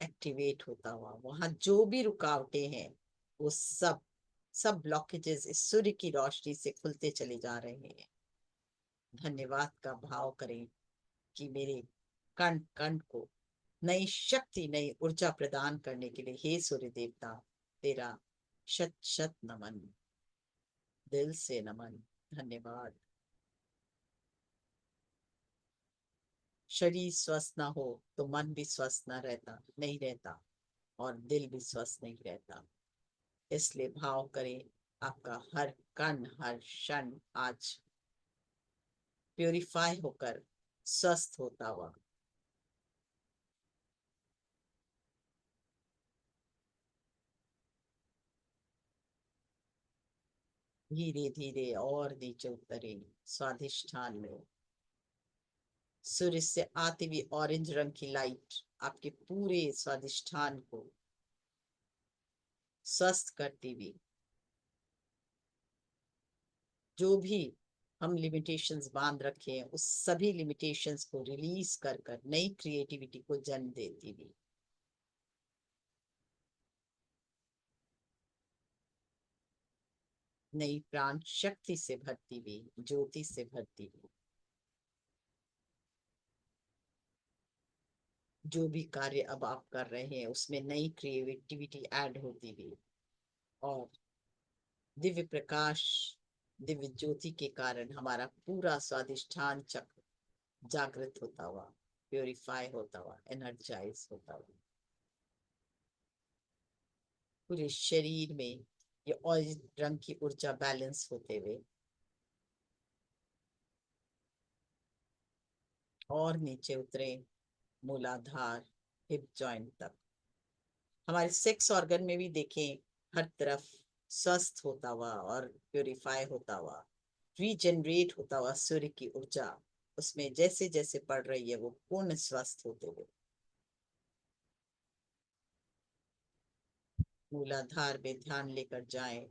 एक्टिवेट होता हुआ। वहां जो भी रुकावटें हैं, वो सब सब ब्लॉकेजेस इस सूर्य की रोशनी से खुलते चले जा रहे हैं। धन्यवाद का भाव करें कि मेरे कण कण को नई शक्ति, नई ऊर्जा प्रदान करने के लिए हे सूर्य देवता, तेरा शत शत नमन, दिल से नमन, धन्यवाद। शरीर स्वस्थ ना हो तो मन भी स्वस्थ ना रहता, नहीं रहता, और दिल भी स्वस्थ नहीं रहता। इसलिए भाव करें आपका हर कण, हर क्षण आज प्योरीफाई होकर स्वस्थ होता हुआ। धीरे धीरे और नीचे उतरे स्वाधिष्ठान में। सूर्य से आती हुई ऑरेंज रंग की लाइट आपके पूरे स्वादिष्ठान को स्वस्थ करती हुई, जो भी हम लिमिटेशंस बांध रखे हैं, उस सभी लिमिटेशंस को रिलीज कर कर नई क्रिएटिविटी को जन्म देती हुई, नई प्राण शक्ति से भरती हुई, ज्योति से भरती हुई, जो भी कार्य अब आप कर रहे हैं उसमें नई क्रिएटिविटी ऐड होती हुई, और दिव्य प्रकाश, दिव्य ज्योति के कारण हमारा पूरा स्वादिष्ठान चक्र जागृत होता हुआ, प्योरीफाई होता हुआ, एनर्जाइज होता हुआ, पूरे शरीर में ये ऑरेंज रंग की ऊर्जा बैलेंस होते हुए और नीचे उतरे मूलाधार, हिप जॉइंट तक। हमारे सेक्स ऑर्गन में भी देखें, हर तरफ स्वस्थ होता हुआ और प्योरीफाई होता हुआ, रीजनरेट होता हुआ सूर्य की ऊर्जा उसमें जैसे जैसे पड़ रही है, वो पूर्ण स्वस्थ होते हुए। मूलाधार में ध्यान लेकर जाएं।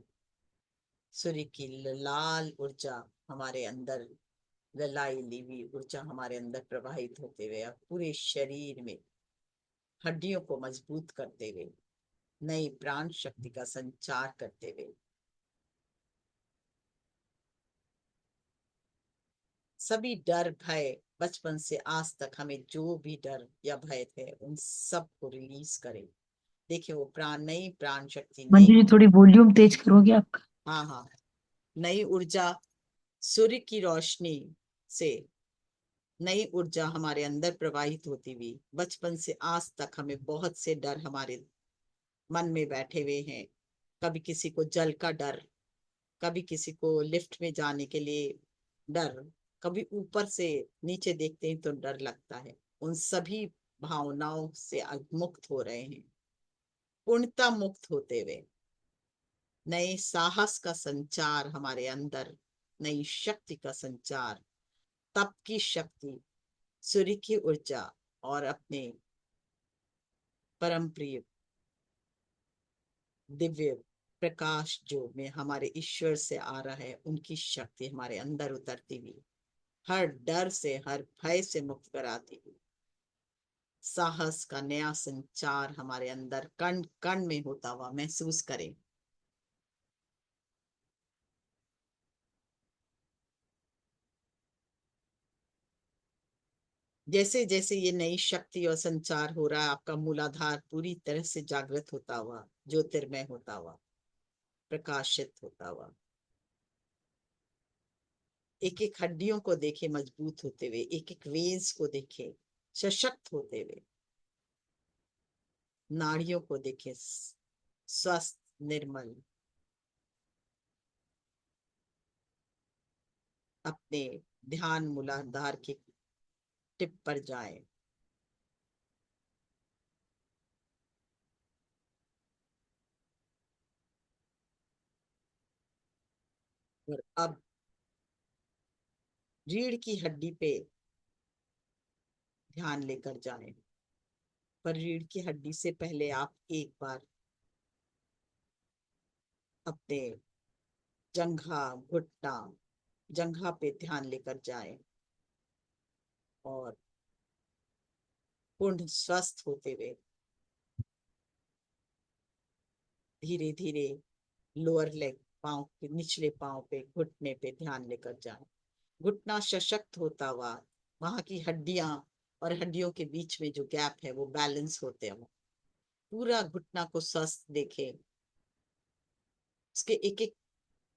सूर्य की लाल ऊर्जा हमारे अंदर, ललाई लीवी ऊर्जा हमारे अंदर प्रवाहित होते हुए अब पूरे शरीर में हड्डियों को मजबूत करते हुए, नई प्राण शक्ति का संचार करते हुए, सभी डर भय बचपन से आज तक हमें जो भी डर या भय थे उन सब को रिलीज करें। देखिए वो प्राण, नई प्राण शक्ति, नई, मंजू जी थोड़ी वॉल्यूम तेज करोगे आपका? हाँ हाँ, नई ऊर्जा, सूर्य की रोशनी से नई ऊर्जा हमारे अंदर प्रवाहित होती हुई, बचपन से आज तक हमें बहुत से डर हमारे मन में बैठे हुए हैं। कभी किसी को जल का डर, कभी किसी को लिफ्ट में जाने के लिए डर, कभी ऊपर से नीचे देखते ही तो डर लगता है। उन सभी भावनाओं से आज मुक्त हो रहे हैं, पूर्णता मुक्त होते हुए नए साहस का संचार हमारे अंदर, नई शक्ति का संचार, तप की शक्ति, सूर्य की ऊर्जा और अपने परम प्रिय दिव्य प्रकाश जो में हमारे ईश्वर से आ रहा है, उनकी शक्ति हमारे अंदर उतरती हुई, हर डर से, हर भय से मुक्त कराती हुई, साहस का नया संचार हमारे अंदर कण कण में होता हुआ महसूस करें। जैसे जैसे ये नई शक्ति और संचार हो रहा है, आपका मूलाधार पूरी तरह से जागृत होता हुआ, ज्योतिर्मय होता हुआ, प्रकाशित होता हुआ, एक एक हड्डियों को देखे मजबूत होते हुए, एक एक वेन्स को देखे सशक्त होते हुए, नाड़ियों को देखे स्वस्थ, निर्मल, अपने ध्यान मूलाधार की टिप पर जाए। और अब रीढ़ की हड्डी पे ध्यान लेकर जाएं। पर रीढ़ की हड्डी से पहले आप एक बार अपने जंघा, घुटना, जंघा पे ध्यान लेकर जाएं और पूर्ण स्वस्थ होते हुए धीरे धीरे लोअर लेग, पाँव के निचले पाँव पे, घुटने पे ध्यान लेकर जाएं। घुटना सशक्त होता हुआ, वहां की हड्डियां और हड्डियों के बीच में जो गैप है वो बैलेंस होते हैं। पूरा घुटना को स्वस्थ देखे, उसके एक एक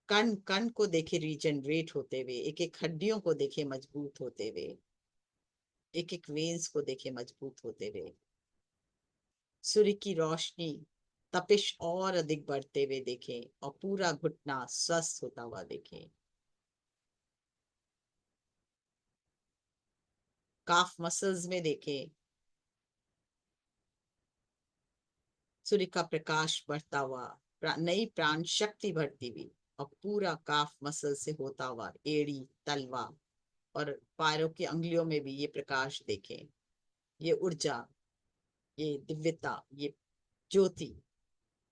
कण कण को देखे रीजनरेट होते हुए, एक एक हड्डियों को देखे मजबूत होते हुए, एक एक वेन्स को देखे मजबूत होते हुए, सूर्य की रोशनी, तपिश और अधिक बढ़ते हुए देखें और पूरा घुटना स्वस्थ होता हुआ देखें। काफ मसल्स में देखें सूर्य का प्रकाश बढ़ता हुआ, नई प्राण शक्ति बढ़ती हुई और पूरा काफ मसल से होता हुआ एड़ी, तलवा और पैरों की अंगुलियों में भी ये प्रकाश देखें। ये ऊर्जा, ये दिव्यता, ये ज्योति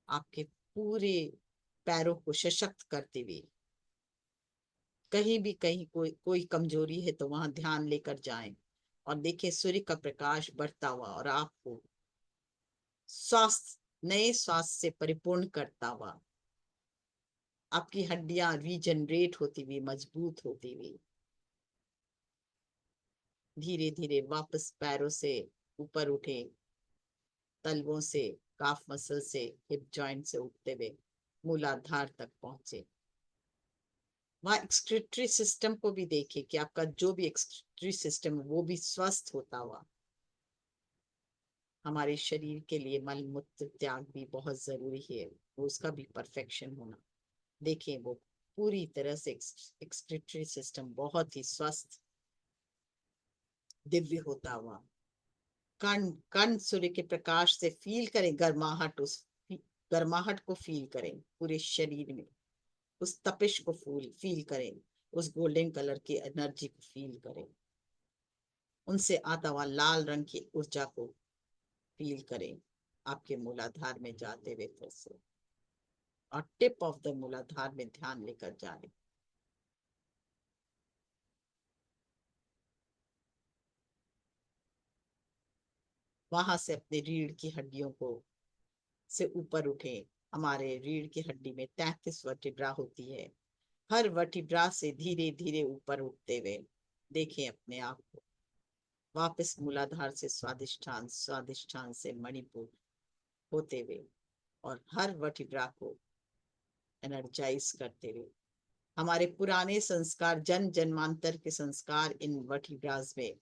आपके पूरे पैरों को सशक्त करती हुई, कहीं भी कहीं कोई कोई कमजोरी है तो वहां ध्यान लेकर जाएं और देखिए सूर्य का प्रकाश बढ़ता हुआ और आपको स्वास्थ्य, नए स्वास्थ्य से परिपूर्ण करता हुआ, आपकी हड्डियां रीजनरेट होती हुई, मजबूत होती हुई, धीरे धीरे वापस पैरों से ऊपर उठे, तलवों से, काफ मसल से, हिप जॉइंट से उठते हुए मूलाधार तक पहुंचे। वहां एक्सक्रीटरी सिस्टम को भी देखिए कि आपका जो भी एक्सक्रीटरी सिस्टम है वो भी स्वस्थ होता हुआ। हमारे शरीर के लिए मल मूत्र त्याग भी बहुत जरूरी है, वो उसका भी परफेक्शन होना। देखिए वो पूरी तरह से एक्सक्रीटरी सिस्टम बहुत ही स्वस्थ, दिव्य होता हुआ। कण कण सूर्य के प्रकाश से फील करें गर्माहट, उस गर्माहट को फील करें पूरे शरीर में, उस तपिश को फील करें, उस गोल्डन कलर की एनर्जी को फील करें, उनसे आता हुआ लाल रंग की ऊर्जा को फील करें। आपके मूलाधार में जाते हुए फिर से, और टिप ऑफ द मूलाधार में ध्यान लेकर जा रहे। वहां से अपने रीढ़ की हड्डियों को से ऊपर उठे। हमारे रीढ़ की हड्डी में 33 वर्टिब्रा होती है। हर वर्टिब्रा से धीरे धीरे ऊपर उठते हुए देखें अपने आप को। वापस मूलाधार से स्वादिष्ठान, स्वादिष्ठान से मणिपुर होते हुए, और हर वर्टिब्रा को एनर्जाइज करते हुए। हमारे पुराने संस्कार, जन जन्मांतर के संस्कार इन वर्टिब्रास में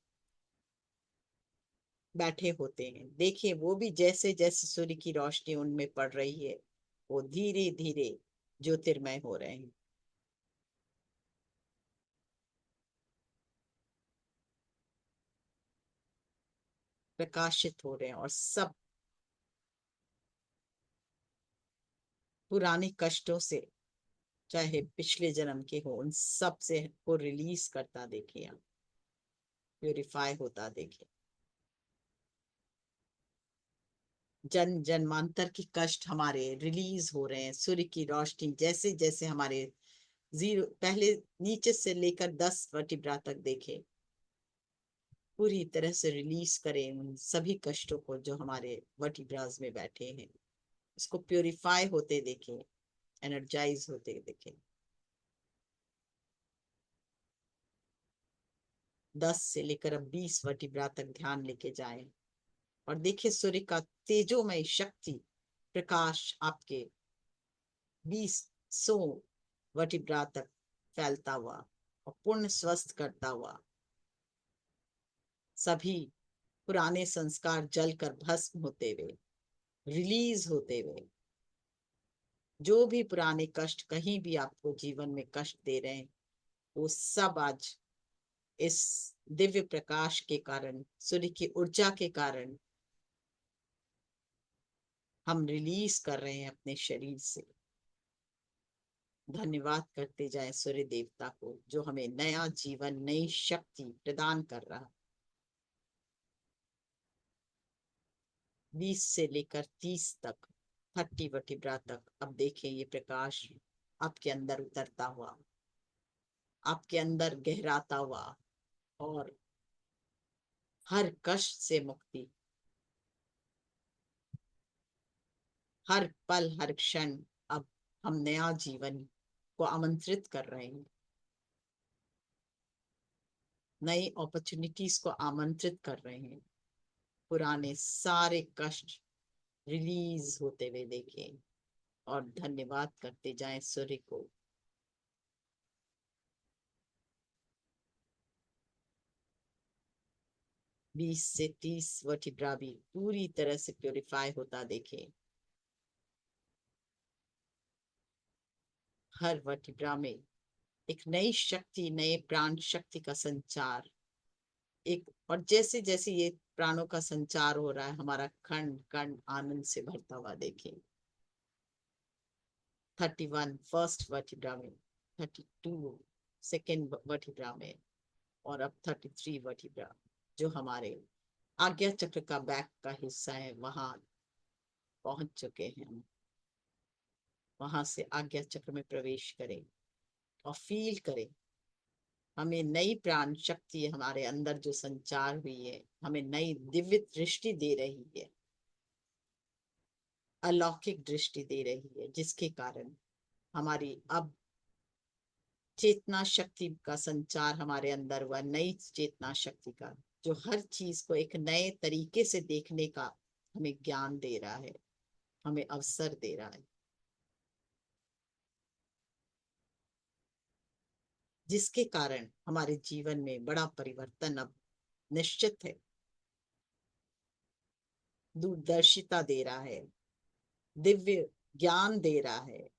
बैठे होते हैं। देखिए वो भी जैसे जैसे सूर्य की रोशनी उनमें पड़ रही है, वो धीरे धीरे ज्योतिर्मय हो रहे हैं, प्रकाशित हो रहे हैं, और सब पुराने कष्टों से, चाहे पिछले जन्म के हो, उन सब से को रिलीज करता देखिए आप, प्योरीफाई होता देखिए। जन जन्मांतर की कष्ट हमारे रिलीज हो रहे हैं। सूर्य की रोशनी जैसे जैसे हमारे जीरो, पहले नीचे से लेकर 10 वर्टिब्रा तक देखे, पूरी तरह से रिलीज करें उन सभी कष्टों को जो हमारे वर्टिब्रास में बैठे हैं। उसको प्योरीफाई होते देखें, एनर्जाइज होते देखें। 10 से लेकर अब 20 वर्टिब्रा तक ध्यान लेके जाएं, और देखिए सूर्य का तेजोमय शक्ति प्रकाश आपके 20 वर्टिब्रा तक फैलता हुआ और पूर्ण स्वस्थ करता हुआ, सभी पुराने संस्कार जलकर भस्म होते हुए, रिलीज होते हुए, जो भी पुराने कष्ट कहीं भी आपको जीवन में कष्ट दे रहे हैं, वो सब आज इस दिव्य प्रकाश के कारण, सूर्य की ऊर्जा के कारण हम रिलीज कर रहे हैं अपने शरीर से। धन्यवाद करते जाएं सूर्य देवता को, जो हमें नया जीवन, नई शक्ति प्रदान कर रहा है। 20 से लेकर 30 तक, 30 वर्टिब्रा तक अब देखें ये प्रकाश आपके अंदर उतरता हुआ, आपके अंदर गहराता हुआ, और हर कष्ट से मुक्ति, हर पल हर क्षण। अब हम नया जीवन को आमंत्रित कर रहे हैं, नई अपॉर्चुनिटीज को आमंत्रित कर रहे हैं। पुराने सारे कष्ट रिलीज होते हुए देखें, और धन्यवाद करते जाएं सूर्य को। बीस से 30 वर्टिब्रा भी पूरी तरह से प्योरीफाई होता देखें। हर वर्टिब्रा में एक नई शक्ति, नए प्राण शक्ति का संचार, एक, और जैसे जैसे ये प्राणों का संचार हो रहा है, हमारा कण कण आनंद से भरता हुआ देखें। 31 फर्स्ट वर्टिब्रा में, 32 सेकेंड वर्टिब्रा में, और अब 33 वर्टिब्रा, जो हमारे आज्ञा चक्र का बैक का हिस्सा है, वहां पहुंच चुके हैं हम। वहां से आज्ञा चक्र में प्रवेश करें और फील करें, हमें नई प्राण शक्ति हमारे अंदर जो संचार हुई है, हमें नई दिव्य दृष्टि दे रही है, अलौकिक दृष्टि दे रही है, जिसके कारण हमारी अब चेतना शक्ति का संचार हमारे अंदर हुआ, नई चेतना शक्ति का, जो हर चीज को एक नए तरीके से देखने का हमें ज्ञान दे रहा है, हमें अवसर दे रहा है, जिसके कारण हमारे जीवन में बड़ा परिवर्तन अब निश्चित है। दूरदर्शिता दे रहा है, दिव्य ज्ञान दे रहा है,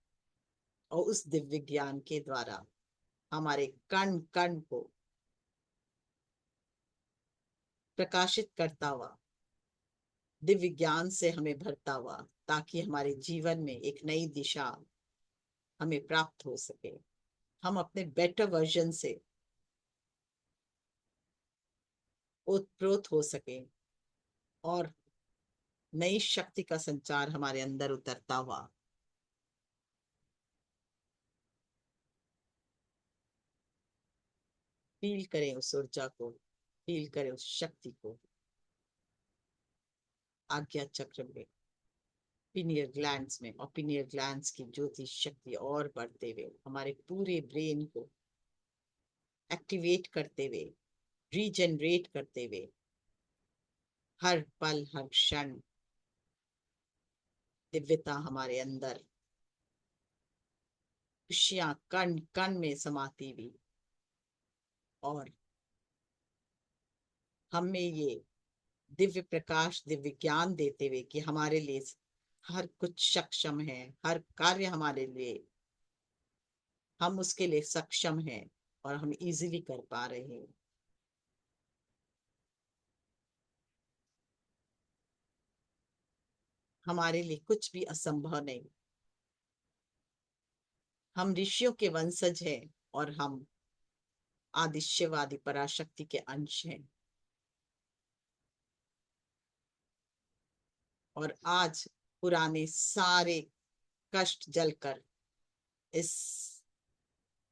और उस दिव्य ज्ञान के द्वारा हमारे कण कण को प्रकाशित करता हुआ, दिव्य ज्ञान से हमें भरता हुआ, ताकि हमारे जीवन में एक नई दिशा हमें प्राप्त हो सके, हम अपने बेटर वर्जन से ओतप्रोत हो सके, और नई शक्ति का संचार हमारे अंदर उतरता हुआ। फील करें उस ऊर्जा को, फील करें उस शक्ति को। आज्ञा चक्र में, पिनियल ग्लैंड्स में, और पिनियल ग्लैंड्स की ज्योति शक्ति और बढ़ते हुए हमारे पूरे ब्रेन को एक्टिवेट करते हुए, रीजनरेट करते हुए, हर पल हर क्षण दिव्यता हमारे अंदर, खुशियां कण कण में समाती हुई, और हमें ये दिव्य प्रकाश, दिव्य ज्ञान देते हुए कि हमारे लिए हर कुछ सक्षम है, हर कार्य हमारे लिए, हम उसके लिए सक्षम हैं और हम इजीली कर पा रहे हैं। हमारे लिए कुछ भी असंभव नहीं। हम ऋषियों के वंशज हैं और हम आदिश्यवादी पराशक्ति के अंश हैं। और आज पुराने सारे कष्ट जलकर इस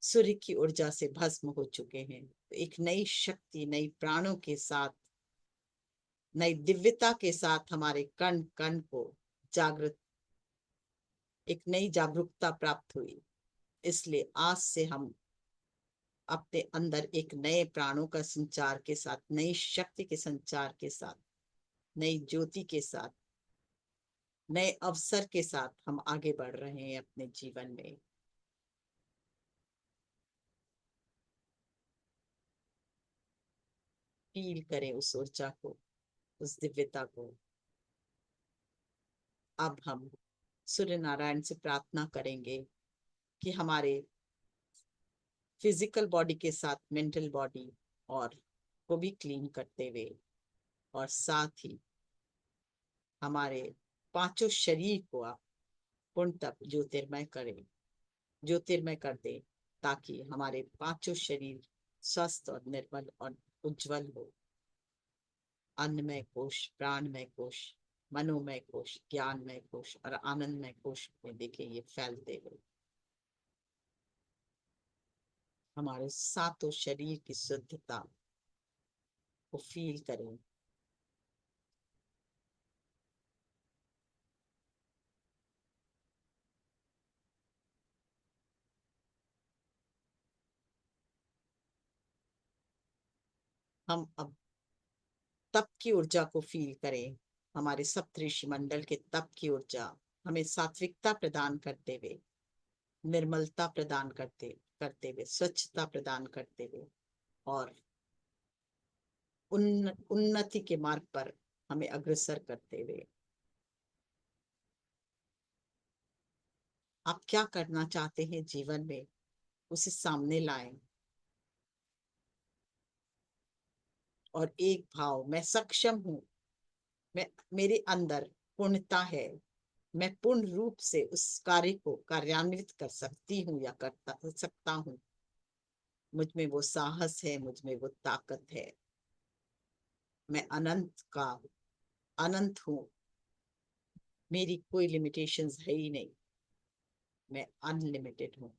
सूर्य की ऊर्जा से भस्म हो चुके हैं। तो एक नई शक्ति, नई प्राणों के साथ, नई दिव्यता के साथ हमारे कण कण को जागृत, एक नई जागरूकता प्राप्त हुई। इसलिए आज से हम अपने अंदर एक नए प्राणों का संचार के साथ, नई शक्ति के संचार के साथ, नई ज्योति के साथ, नए अवसर के साथ हम आगे बढ़ रहे हैं अपने जीवन में। फील करें उस ऊर्जा को, उस दिव्यता को। अब हम सूर्य नारायण से प्रार्थना करेंगे कि हमारे फिजिकल बॉडी के साथ मेंटल बॉडी और को भी क्लीन करते हुए, और साथ ही हमारे पांचों शरीर को आप पूर्णतः ज्योतिर्मय करें, ज्योतिर्मय कर दे, ताकि हमारे पांचों शरीर स्वस्थ और निर्मल और उज्जवल हो। अन्नमय कोश, प्राणमय कोश, मनोमय कोश, ज्ञानमय कोश और आनंदमय कोश में देखिए ये फैलते हुए हमारे सातों शरीर की शुद्धता को फील करें। हम अब तप की ऊर्जा को फील करें। हमारे सप्तऋषि मंडल के तप की ऊर्जा हमें सात्विकता प्रदान करते हुए, निर्मलता प्रदान करते करते हुए, स्वच्छता प्रदान करते हुए, और उन्नति के मार्ग पर हमें अग्रसर करते हुए। आप क्या करना चाहते हैं जीवन में, उसे सामने लाएं, और एक भाव, मैं सक्षम हूं, मैं, मेरे अंदर पूर्णता है, मैं पूर्ण रूप से उस कार्य को कार्यान्वित कर सकती हूँ या करता सकता हूँ। मुझ में वो साहस है, मुझ में वो ताकत है। मैं अनंत का अनंत हूँ, मेरी कोई लिमिटेशंस है ही नहीं, मैं अनलिमिटेड हूँ।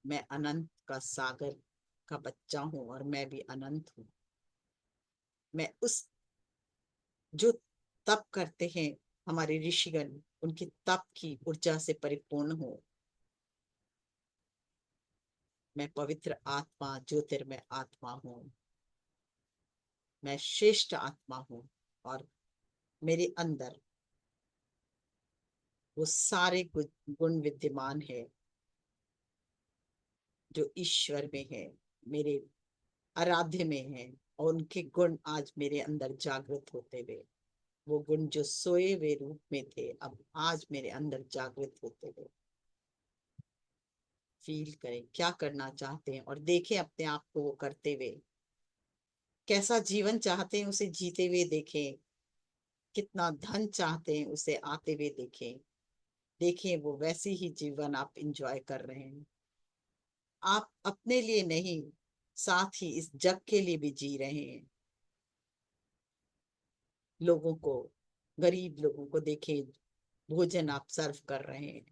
मैं अनंत का सागर का बच्चा हूँ और मैं भी अनंत हूँ। मैं उस जो तप करते हैं हमारे ऋषिगण, उनकी तप की ऊर्जा से परिपूर्ण हूँ। मैं पवित्र आत्मा, ज्योतिर्मय आत्मा हूँ। मैं श्रेष्ठ आत्मा हूँ, और मेरे अंदर वो सारे गुण विद्यमान है जो ईश्वर में है, मेरे आराध्य में है। और उनके गुण आज मेरे अंदर जागृत होते हुए, वो गुण जो सोए हुए रूप में थे, अब आज मेरे अंदर जागृत होते हुए फील करें क्या करना चाहते हैं, और देखें अपने आप को वो करते हुए। कैसा जीवन चाहते हैं उसे जीते हुए देखें, कितना धन चाहते हैं उसे आते हुए देखें। देखें वो वैसे ही जीवन आप इंजॉय कर रहे हैं। आप अपने लिए नहीं, साथ ही इस जग के लिए भी जी रहे हैं। लोगों को, गरीब लोगों को देखें, भोजन आप सर्व कर रहे हैं,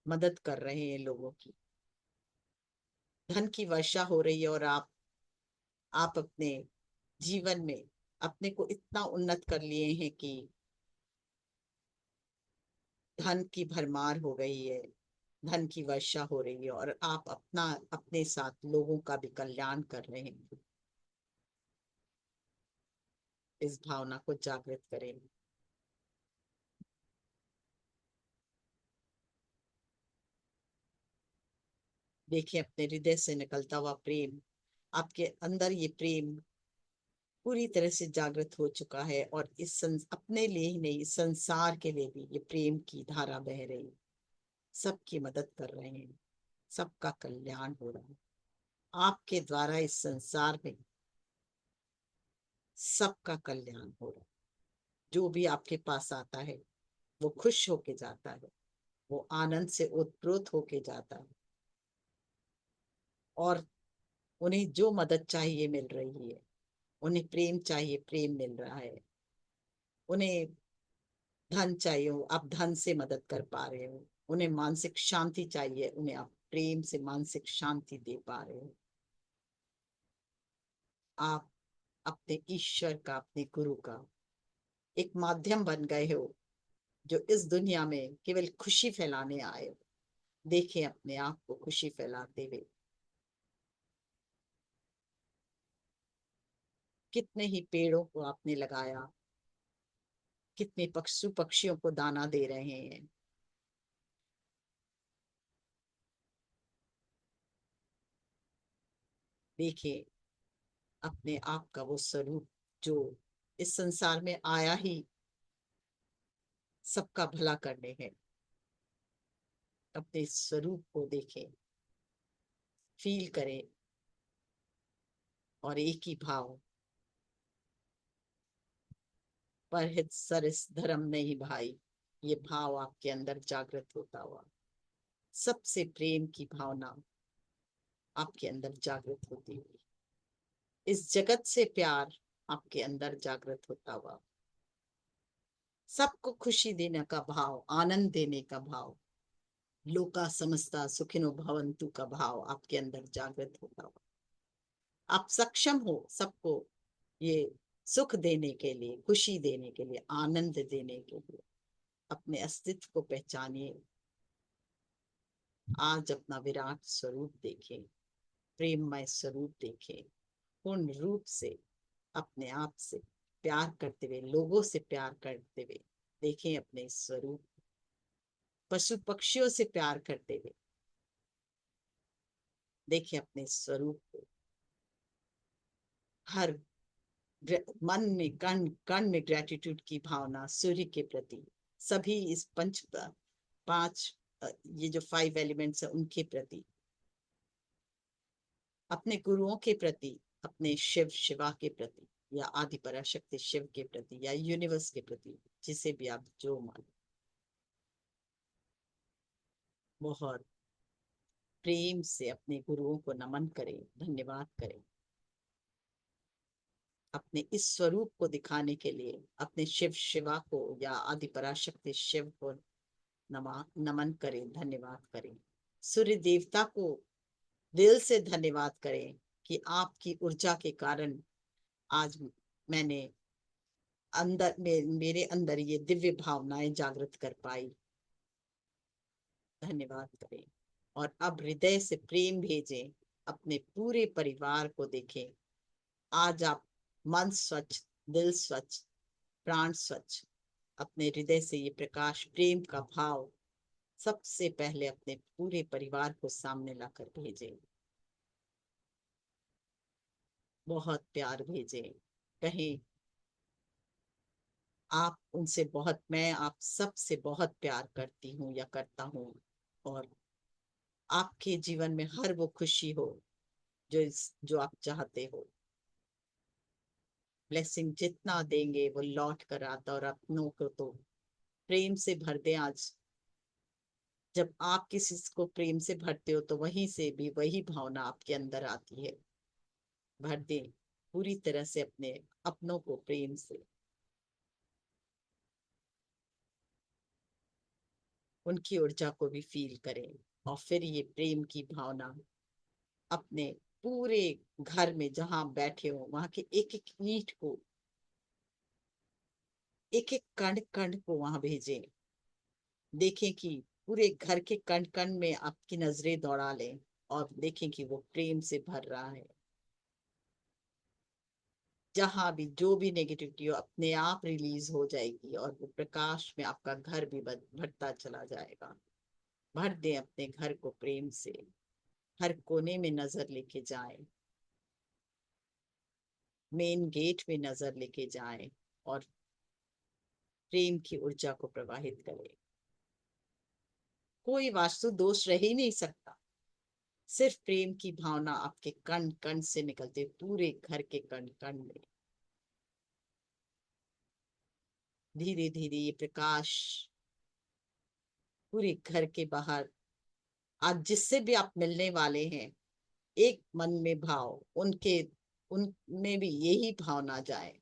मदद कर रहे हैं लोगों की, धन की वर्षा हो रही है, और आप अपने जीवन में अपने को इतना उन्नत कर लिए हैं कि धन की भरमार हो गई है, धन की वर्षा हो रही है, और आप अपना अपने साथ लोगों का भी कल्याण कर रहे हैं। इस भावना को जागृत करें। देखिए अपने हृदय से निकलता हुआ प्रेम, आपके अंदर ये प्रेम पूरी तरह से जागृत हो चुका है, और अपने लिए ही नहीं, संसार के लिए भी ये प्रेम की धारा बह रही है। सबकी मदद कर रहे हैं, सबका कल्याण हो रहा है आपके द्वारा। इस संसार में सबका कल्याण हो रहा है। जो भी आपके पास आता है वो खुश होके जाता है, वो आनंद से ओतप्रोत होके जाता है, और उन्हें जो मदद चाहिए मिल रही है। उन्हें प्रेम चाहिए, प्रेम मिल रहा है। उन्हें धन चाहिए हो, आप धन से मदद कर पा रहे हो। उन्हें मानसिक शांति चाहिए, उन्हें आप प्रेम से मानसिक शांति दे पा रहे हो। आप अपने ईश्वर का, अपने गुरु का एक माध्यम बन गए हो, जो इस दुनिया में केवल खुशी फैलाने आए हो। देखें अपने आप को खुशी फैलाते हुए। कितने ही पेड़ों को आपने लगाया, कितने पशु पक्षियों को दाना दे रहे हैं। देखिए अपने आप का वो स्वरूप, जो इस संसार में आया ही सबका भला करने है। अपने स्वरूप को देखें, फील करें, और एक ही भाव, परहित सरस धर्म नहीं भाई, ये भाव आपके अंदर जागृत होता हुआ, सबसे प्रेम की भावना आपके अंदर जागृत होती हुई, इस जगत से प्यार आपके अंदर जागृत होता हुआ, सबको खुशी देने का भाव, आनंद देने का भाव, लोका समस्ता सुखिनो भवन्तु का भाव आपके अंदर जागृत होता हुआ, आप सक्षम हो सबको ये सुख देने के लिए, खुशी देने के लिए, आनंद देने के लिए। अपने अस्तित्व को पहचानिए। आज अपना विराट स्वरूप देखें, प्रेममय स्वरूप देखें, पूर्ण रूप से अपने आप से प्यार करते हुए, लोगों से प्यार करते हुए देखें अपने स्वरूप। पशु पक्षियों से प्यार करते हुए देखें अपने स्वरूप को। हर मन में, कण कण में ग्रेटिट्यूड की भावना सूर्य के प्रति, सभी इस पांच ये जो 5 एलिमेंट्स है उनके प्रति, अपने गुरुओं के प्रति, अपने शिव शिवा के प्रति, या आदि पराशक्ति शिव के प्रति, या यूनिवर्स के प्रति, जिसे भी आप जो मानो, बहुत प्रेम से अपने गुरुओं को नमन करें, धन्यवाद करें। अपने इस स्वरूप को दिखाने के लिए अपने शिव शिवा को या आदि पराशक्ति शिव को नमन करें, धन्यवाद करें। सूर्य देवता को दिल से धन्यवाद करें कि आपकी ऊर्जा के कारण आज मैंने मेरे अंदर ये दिव्य भावनाएं जागृत कर पाई। धन्यवाद करें, और अब हृदय से प्रेम भेजें, अपने पूरे परिवार को देखें। आज आप मन स्वच्छ, दिल स्वच्छ, प्राण स्वच्छ, अपने हृदय से ये प्रकाश, प्रेम का भाव सबसे पहले अपने पूरे परिवार को सामने लाकर भेजें। बहुत प्यार भेजें, कहें आप उनसे बहुत, मैं आप सबसे बहुत प्यार करती हूँ या करता हूँ, और आपके जीवन में हर वो खुशी हो जो आप चाहते हो। ब्लेसिंग जितना देंगे वो लौट कर आता, और अपनों को तो प्रेम से भर दें आज। जब आप किसी को प्रेम से भरते हो तो वहीं से भी वही भावना आपके अंदर आती है। भर दें, पूरी तरह से अपने अपनों को प्रेम से, उनकी ऊर्जा को भी फील करें। और फिर ये प्रेम की भावना अपने पूरे घर में जहां बैठे हो वहां के एक एक ईंट को, एक एक कण कण को वहां भेजें। देखें कि पूरे घर के कण कण में आपकी नजरें दौड़ा लें और देखें कि वो प्रेम से भर रहा है। जहां भी जो भी नेगेटिविटी हो अपने आप रिलीज हो जाएगी और वो प्रकाश में आपका घर भी भरता चला जाएगा। भर दें अपने घर को प्रेम से, हर कोने में नजर लेके जाएं, मेन गेट में नजर लेके जाएं और प्रेम की ऊर्जा को प्रवाहित करें। कोई वास्तु दोष रह ही नहीं सकता, सिर्फ प्रेम की भावना आपके कण कण से निकलते पूरे घर के कण कण में। धीरे धीरे ये प्रकाश पूरे घर के बाहर, आज जिससे भी आप मिलने वाले हैं, एक मन में भाव उनके, उनमें भी यही भावना जाए।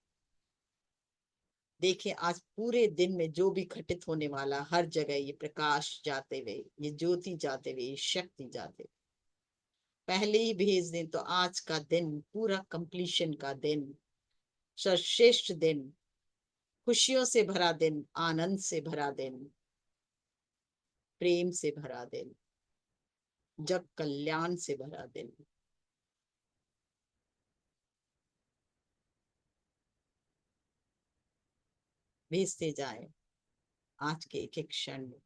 देखिए आज पूरे दिन में जो भी घटित होने वाला, हर जगह ये प्रकाश जाते हुए, ये ज्योति जाते हुए, ये शक्ति जाते हुए पहले ही भेज दें तो आज का दिन पूरा कंप्लीशन का दिन, सर्वश्रेष्ठ दिन, खुशियों से भरा दिन, आनंद से भरा दिन, प्रेम से भरा दिन, जग कल्याण से भरा दिन। भेजते जाए आज के एक एक क्षण में,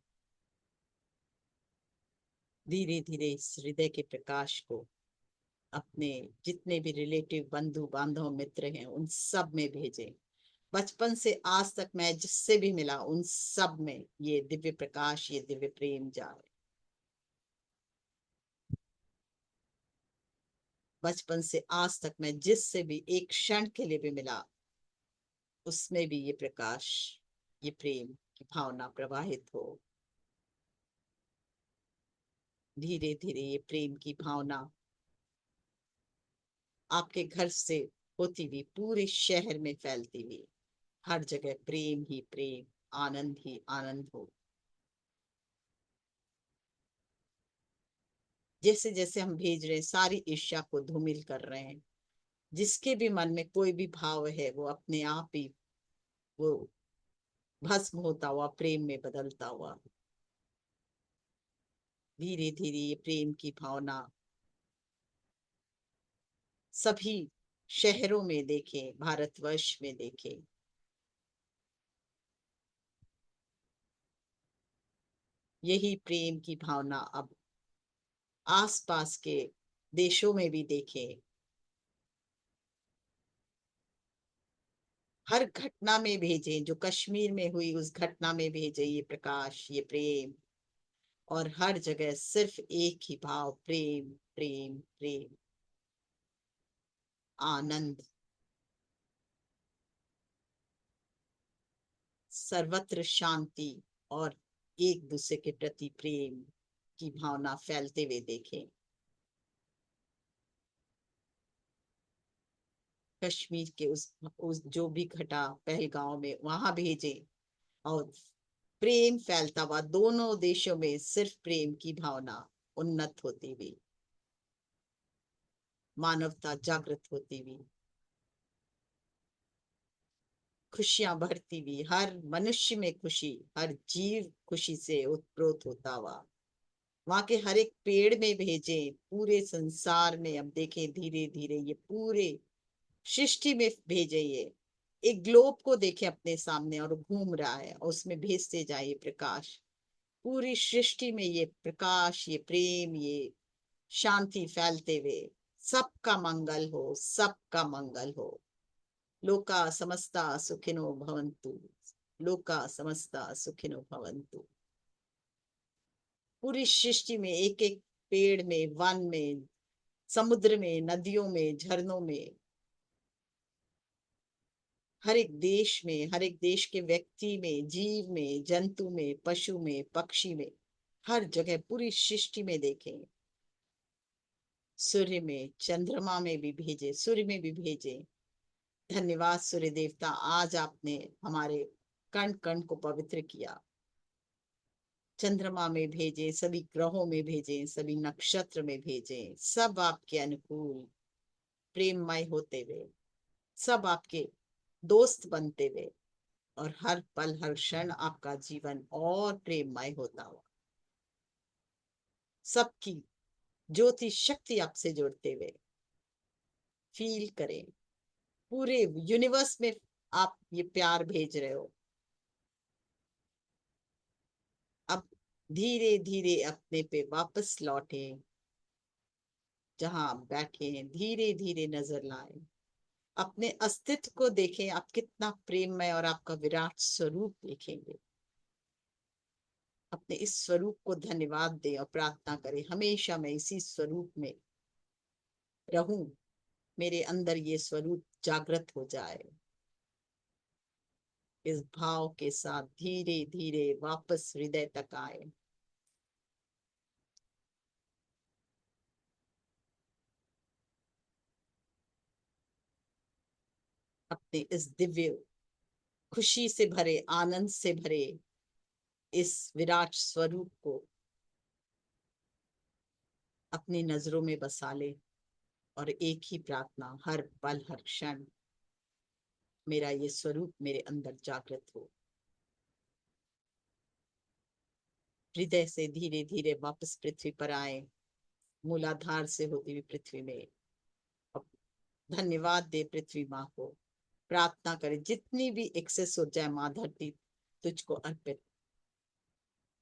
धीरे धीरे इस हृदय के प्रकाश को अपने जितने भी रिलेटिव, बंधु बांधव, मित्र हैं उन सब में भेजें। बचपन से आज तक मैं जिससे भी मिला उन सब में ये दिव्य प्रकाश, ये दिव्य प्रेम जाए। बचपन से आज तक मैं जिससे भी एक क्षण के लिए भी मिला उसमें भी ये प्रकाश, ये प्रेम की भावना प्रवाहित हो। धीरे धीरे ये प्रेम की भावना आपके घर से होती हुई पूरे शहर में फैलती हुई, हर जगह प्रेम ही प्रेम, आनंद ही आनंद हो। जैसे जैसे हम भेज रहे हैं सारी ईर्ष्या को धूमिल कर रहे हैं। जिसके भी मन में कोई भी भाव है वो अपने आप ही वो भस्म होता हुआ प्रेम में बदलता हुआ। धीरे धीरे ये प्रेम की भावना सभी शहरों में देखें, भारतवर्ष में देखें। यही प्रेम की भावना अब आसपास के देशों में भी देखें। हर घटना में भेजें, जो कश्मीर में हुई उस घटना में भेजें ये प्रकाश, ये प्रेम। और हर जगह सिर्फ एक ही भाव, प्रेम प्रेम प्रेम, आनंद, सर्वत्र शांति और एक दूसरे के प्रति प्रेम की भावना फैलते हुए देखें। कश्मीर के उस जो भी घटा पहलगांव में वहां भेजे और प्रेम फैलता हुआ दोनों देशों में, सिर्फ प्रेम की भावना उन्नत होती हुई, मानवता जागृत होती हुई, खुशियां भरती हुई, हर मनुष्य में खुशी, हर जीव खुशी से उत्प्रोत होता हुआ वहां के हर एक पेड़ में भेजे, पूरे संसार में अब देखें धीरे धीरे ये पूरे सृष्टि में भेजे। ये एक ग्लोब को देखे अपने सामने और घूम रहा है और उसमें भेजते जाइए प्रकाश। पूरी सृष्टि में ये प्रकाश, ये प्रेम, ये शांति फैलते हुए सबका मंगल हो, सबका मंगल हो। लोका समस्ता सुखिनो भवन्तु, लोका समस्ता सुखिनो भवन्तु। पूरी सृष्टि में एक एक पेड़ में, वन में, समुद्र में, नदियों में, झरनों में, हर एक देश में, हर एक देश के व्यक्ति में, जीव में, जंतु में, पशु में, पक्षी में, हर जगह पूरी सृष्टि में देखें। सूर्य में, चंद्रमा में भी भेजे, सूर्य में भी भेजे, धन्यवाद सूर्य देवता, आज आपने हमारे कण कण को पवित्र किया। चंद्रमा में भेजे, सभी ग्रहों में भेजे, सभी नक्षत्र में भेजे, सब आपके अनुकूल प्रेममय होते हुए, सब आपके दोस्त बनते हुए, और हर पल हर क्षण आपका जीवन और प्रेममय होता हुआ, सबकी ज्योति शक्ति आपसे जुड़ते हुए फील करें। पूरे यूनिवर्स में आप ये प्यार भेज रहे हो। अब धीरे धीरे अपने पे वापस लौटे, जहां आप बैठे हैं धीरे धीरे नजर लाएं, अपने अस्तित्व को देखें, आप कितना प्रेममय और आपका विराट स्वरूप देखेंगे। अपने इस स्वरूप को धन्यवाद दें और प्रार्थना करें, हमेशा मैं इसी स्वरूप में रहूं, मेरे अंदर ये स्वरूप जागृत हो जाए। इस भाव के साथ धीरे धीरे वापस हृदय तक आए। अपने इस दिव्य खुशी से भरे, आनंद से भरे इस विराट स्वरूप को अपनी नजरों में बसा ले, और एक ही प्रार्थना, हर पल हर क्षण मेरा ये स्वरूप मेरे अंदर जागृत हो। हृदय से धीरे धीरे वापस पृथ्वी पर आए, मूलाधार से होती हुई पृथ्वी में। अब धन्यवाद दे पृथ्वी माँ को, प्रार्थना करे जितनी भी एक्सेस हो जाए, माँ धरती तुझको अर्पित,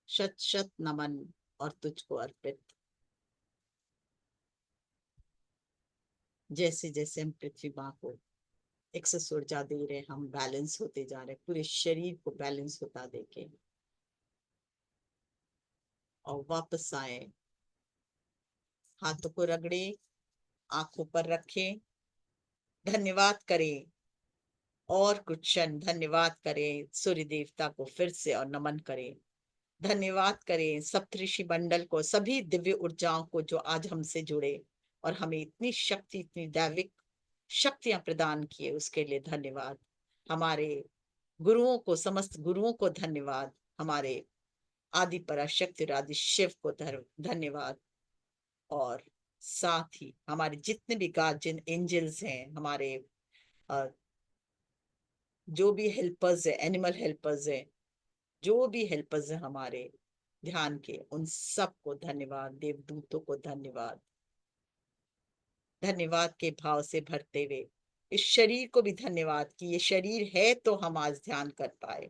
शत शत नमन और तुझको अर्पित। जैसे जैसे हम पृथ्वी माँ को एक्सेस ऊर्जा दे रहे, हम बैलेंस होते जा रहे, पूरे शरीर को बैलेंस होता देखें, और वापस आए। हाथों को रगड़े, आंखों पर रखें, धन्यवाद करें, और कुछ क्षण धन्यवाद करें सूर्य देवता को फिर से, और नमन करें, धन्यवाद करें सप्तऋषि मंडल को, सभी दिव्य ऊर्जाओं को जो आज हमसे जुड़े और हमें इतनी शक्ति, इतनी दैविक शक्तियां प्रदान किए, उसके लिए धन्यवाद। हमारे गुरुओं को, समस्त गुरुओं को धन्यवाद। हमारे आदि पराशक्ति और आदि शिव को धन्यवाद। और साथ ही हमारे जितने भी गार्जियन एंजल्स हैं, हमारे जो भी हेल्पर्स है, एनिमल हेल्पर्स है, जो भी हेल्पर्स है हमारे ध्यान के, उन सबको धन्यवाद। देवदूतों को धन्यवाद। धन्यवाद के भाव से भरते हुए इस शरीर को भी धन्यवाद कि ये शरीर है तो हम आज ध्यान कर पाए।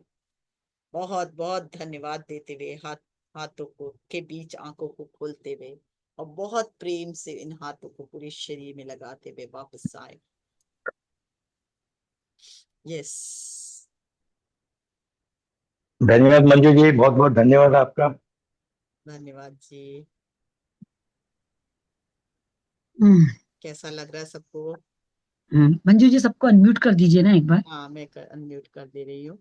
बहुत बहुत धन्यवाद देते हुए हाथों को के बीच आंखों को खोलते हुए, और बहुत प्रेम से इन हाथों को पूरे शरीर में लगाते हुए वापस आए। यस, धन्यवाद मंजू जी, बहुत बहुत धन्यवाद आपका। धन्यवाद जी। हम्म, कैसा लग रहा है सबको? मंजू जी सबको अनम्यूट कर दीजिए ना एक बार। हाँ, मैं अनम्यूट कर दे रही हूँ।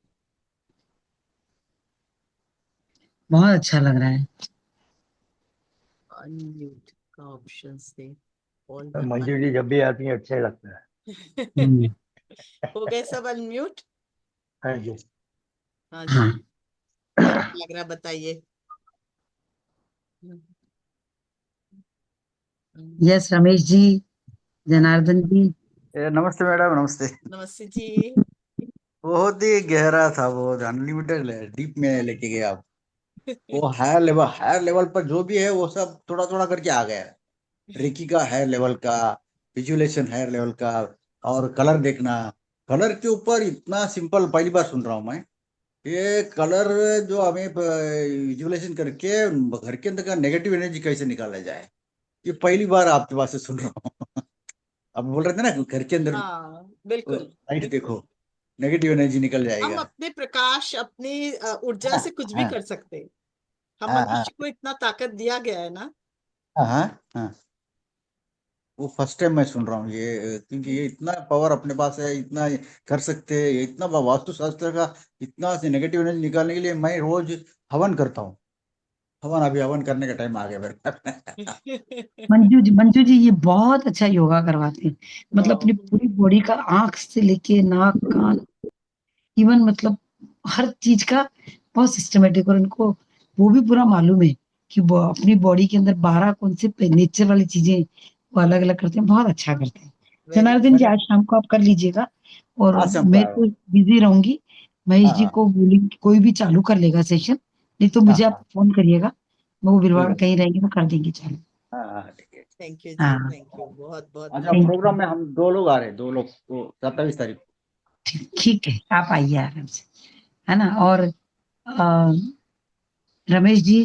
बहुत अच्छा लग रहा है। अनम्यूट का ऑप्शन से ऑल मंजू जी जब भी आती है अच्छा ही लगता है। हम्म, हो गए सब अनम्यूट? हाँ जी। हाँ जी, हाँ, कैसा लग रहा है बताइए। यस रमेश जी, हाँ, जनार्दन जी। नमस्ते मैडम, नमस्ते। नमस्ते जी। बहुत ही गहरा था, वो अनलिमिटेड डीप में लेके गए आप। वो हायर लेवल पर जो भी है वो सब थोड़ा थोड़ा करके आ गया है। रेकी का हायर लेवल का, विजुअलेशन हायर लेवल का, और कलर देखना। कलर के ऊपर इतना सिंपल पहली बार सुन रहा हूँ मैं। ये कलर जो हमें विजुअलेशन करके घर के अंदर का नेगेटिव एनर्जी कैसे निकाला जाए, ये पहली बार आपके पास से सुन रहा हूँ। आप बोल रहे थे ना घर के अंदर हाँ, बिल्कुल लाइट बिल्कुल। देखो, नेगेटिव एनर्जी निकल हम जाएगा। अपने प्रकाश, अपनी ऊर्जा हाँ से कुछ भी हाँ कर सकते हैं। हम हाँ हाँ मनुष्य को इतना ताकत दिया गया है ना। हाँ हाँ हाँ। वो फर्स्ट टाइम मैं सुन रहा हूँ ये, क्योंकि ये इतना पावर अपने पास है, इतना ये कर सकते हैं, ये इतना वास्तु शास्त्र का इतना से नेगेटिव एनर्जी निकालने के लिए मैं रोज हवन करता हूँ। हवन अभी हवन करने का टाइम आ गया मेरे पास। मंजू जी ये बहुत अच्छा योगा करवाते हैं। मतलब अपनी पूरी बॉडी का आंख से लेके नाक कान इवन मतलब हर चीज का बहुत सिस्टमेटिक, और इनको वो भी पूरा मालूम है कि वो अपनी बॉडी के अंदर 12 कौन से नेचर वाली चीजें वो अलग अलग करते हैं, बहुत अच्छा करते हैं। वेरी जनार्दन जी मैंने आज शाम को आप कर लीजिएगा, और आज शाम को मैं आया तो हूँ। बिजी रहूंगी। महेश हाँ जी हाँ को बोलेंगे कोई भी चालू कर लेगा सेशन, नहीं तो हाँ मुझे आप हाँ फोन करिएगा, वो ठीक बिरवाड़ है। कहीं रहेंगे तो कर देंगे चालू। हाँ हाँ ठीक है। थैंक यू जी, हाँ थैंक यू, बहुत बहुत अच्छा थैंक धन्यवाद। यू। प्रोग्राम में हम 2 लोग आ रहे हैं, 2 लोग तो 27 तारीख को। ठीक है, आप आइए आराम से, है ना। और रमेश जी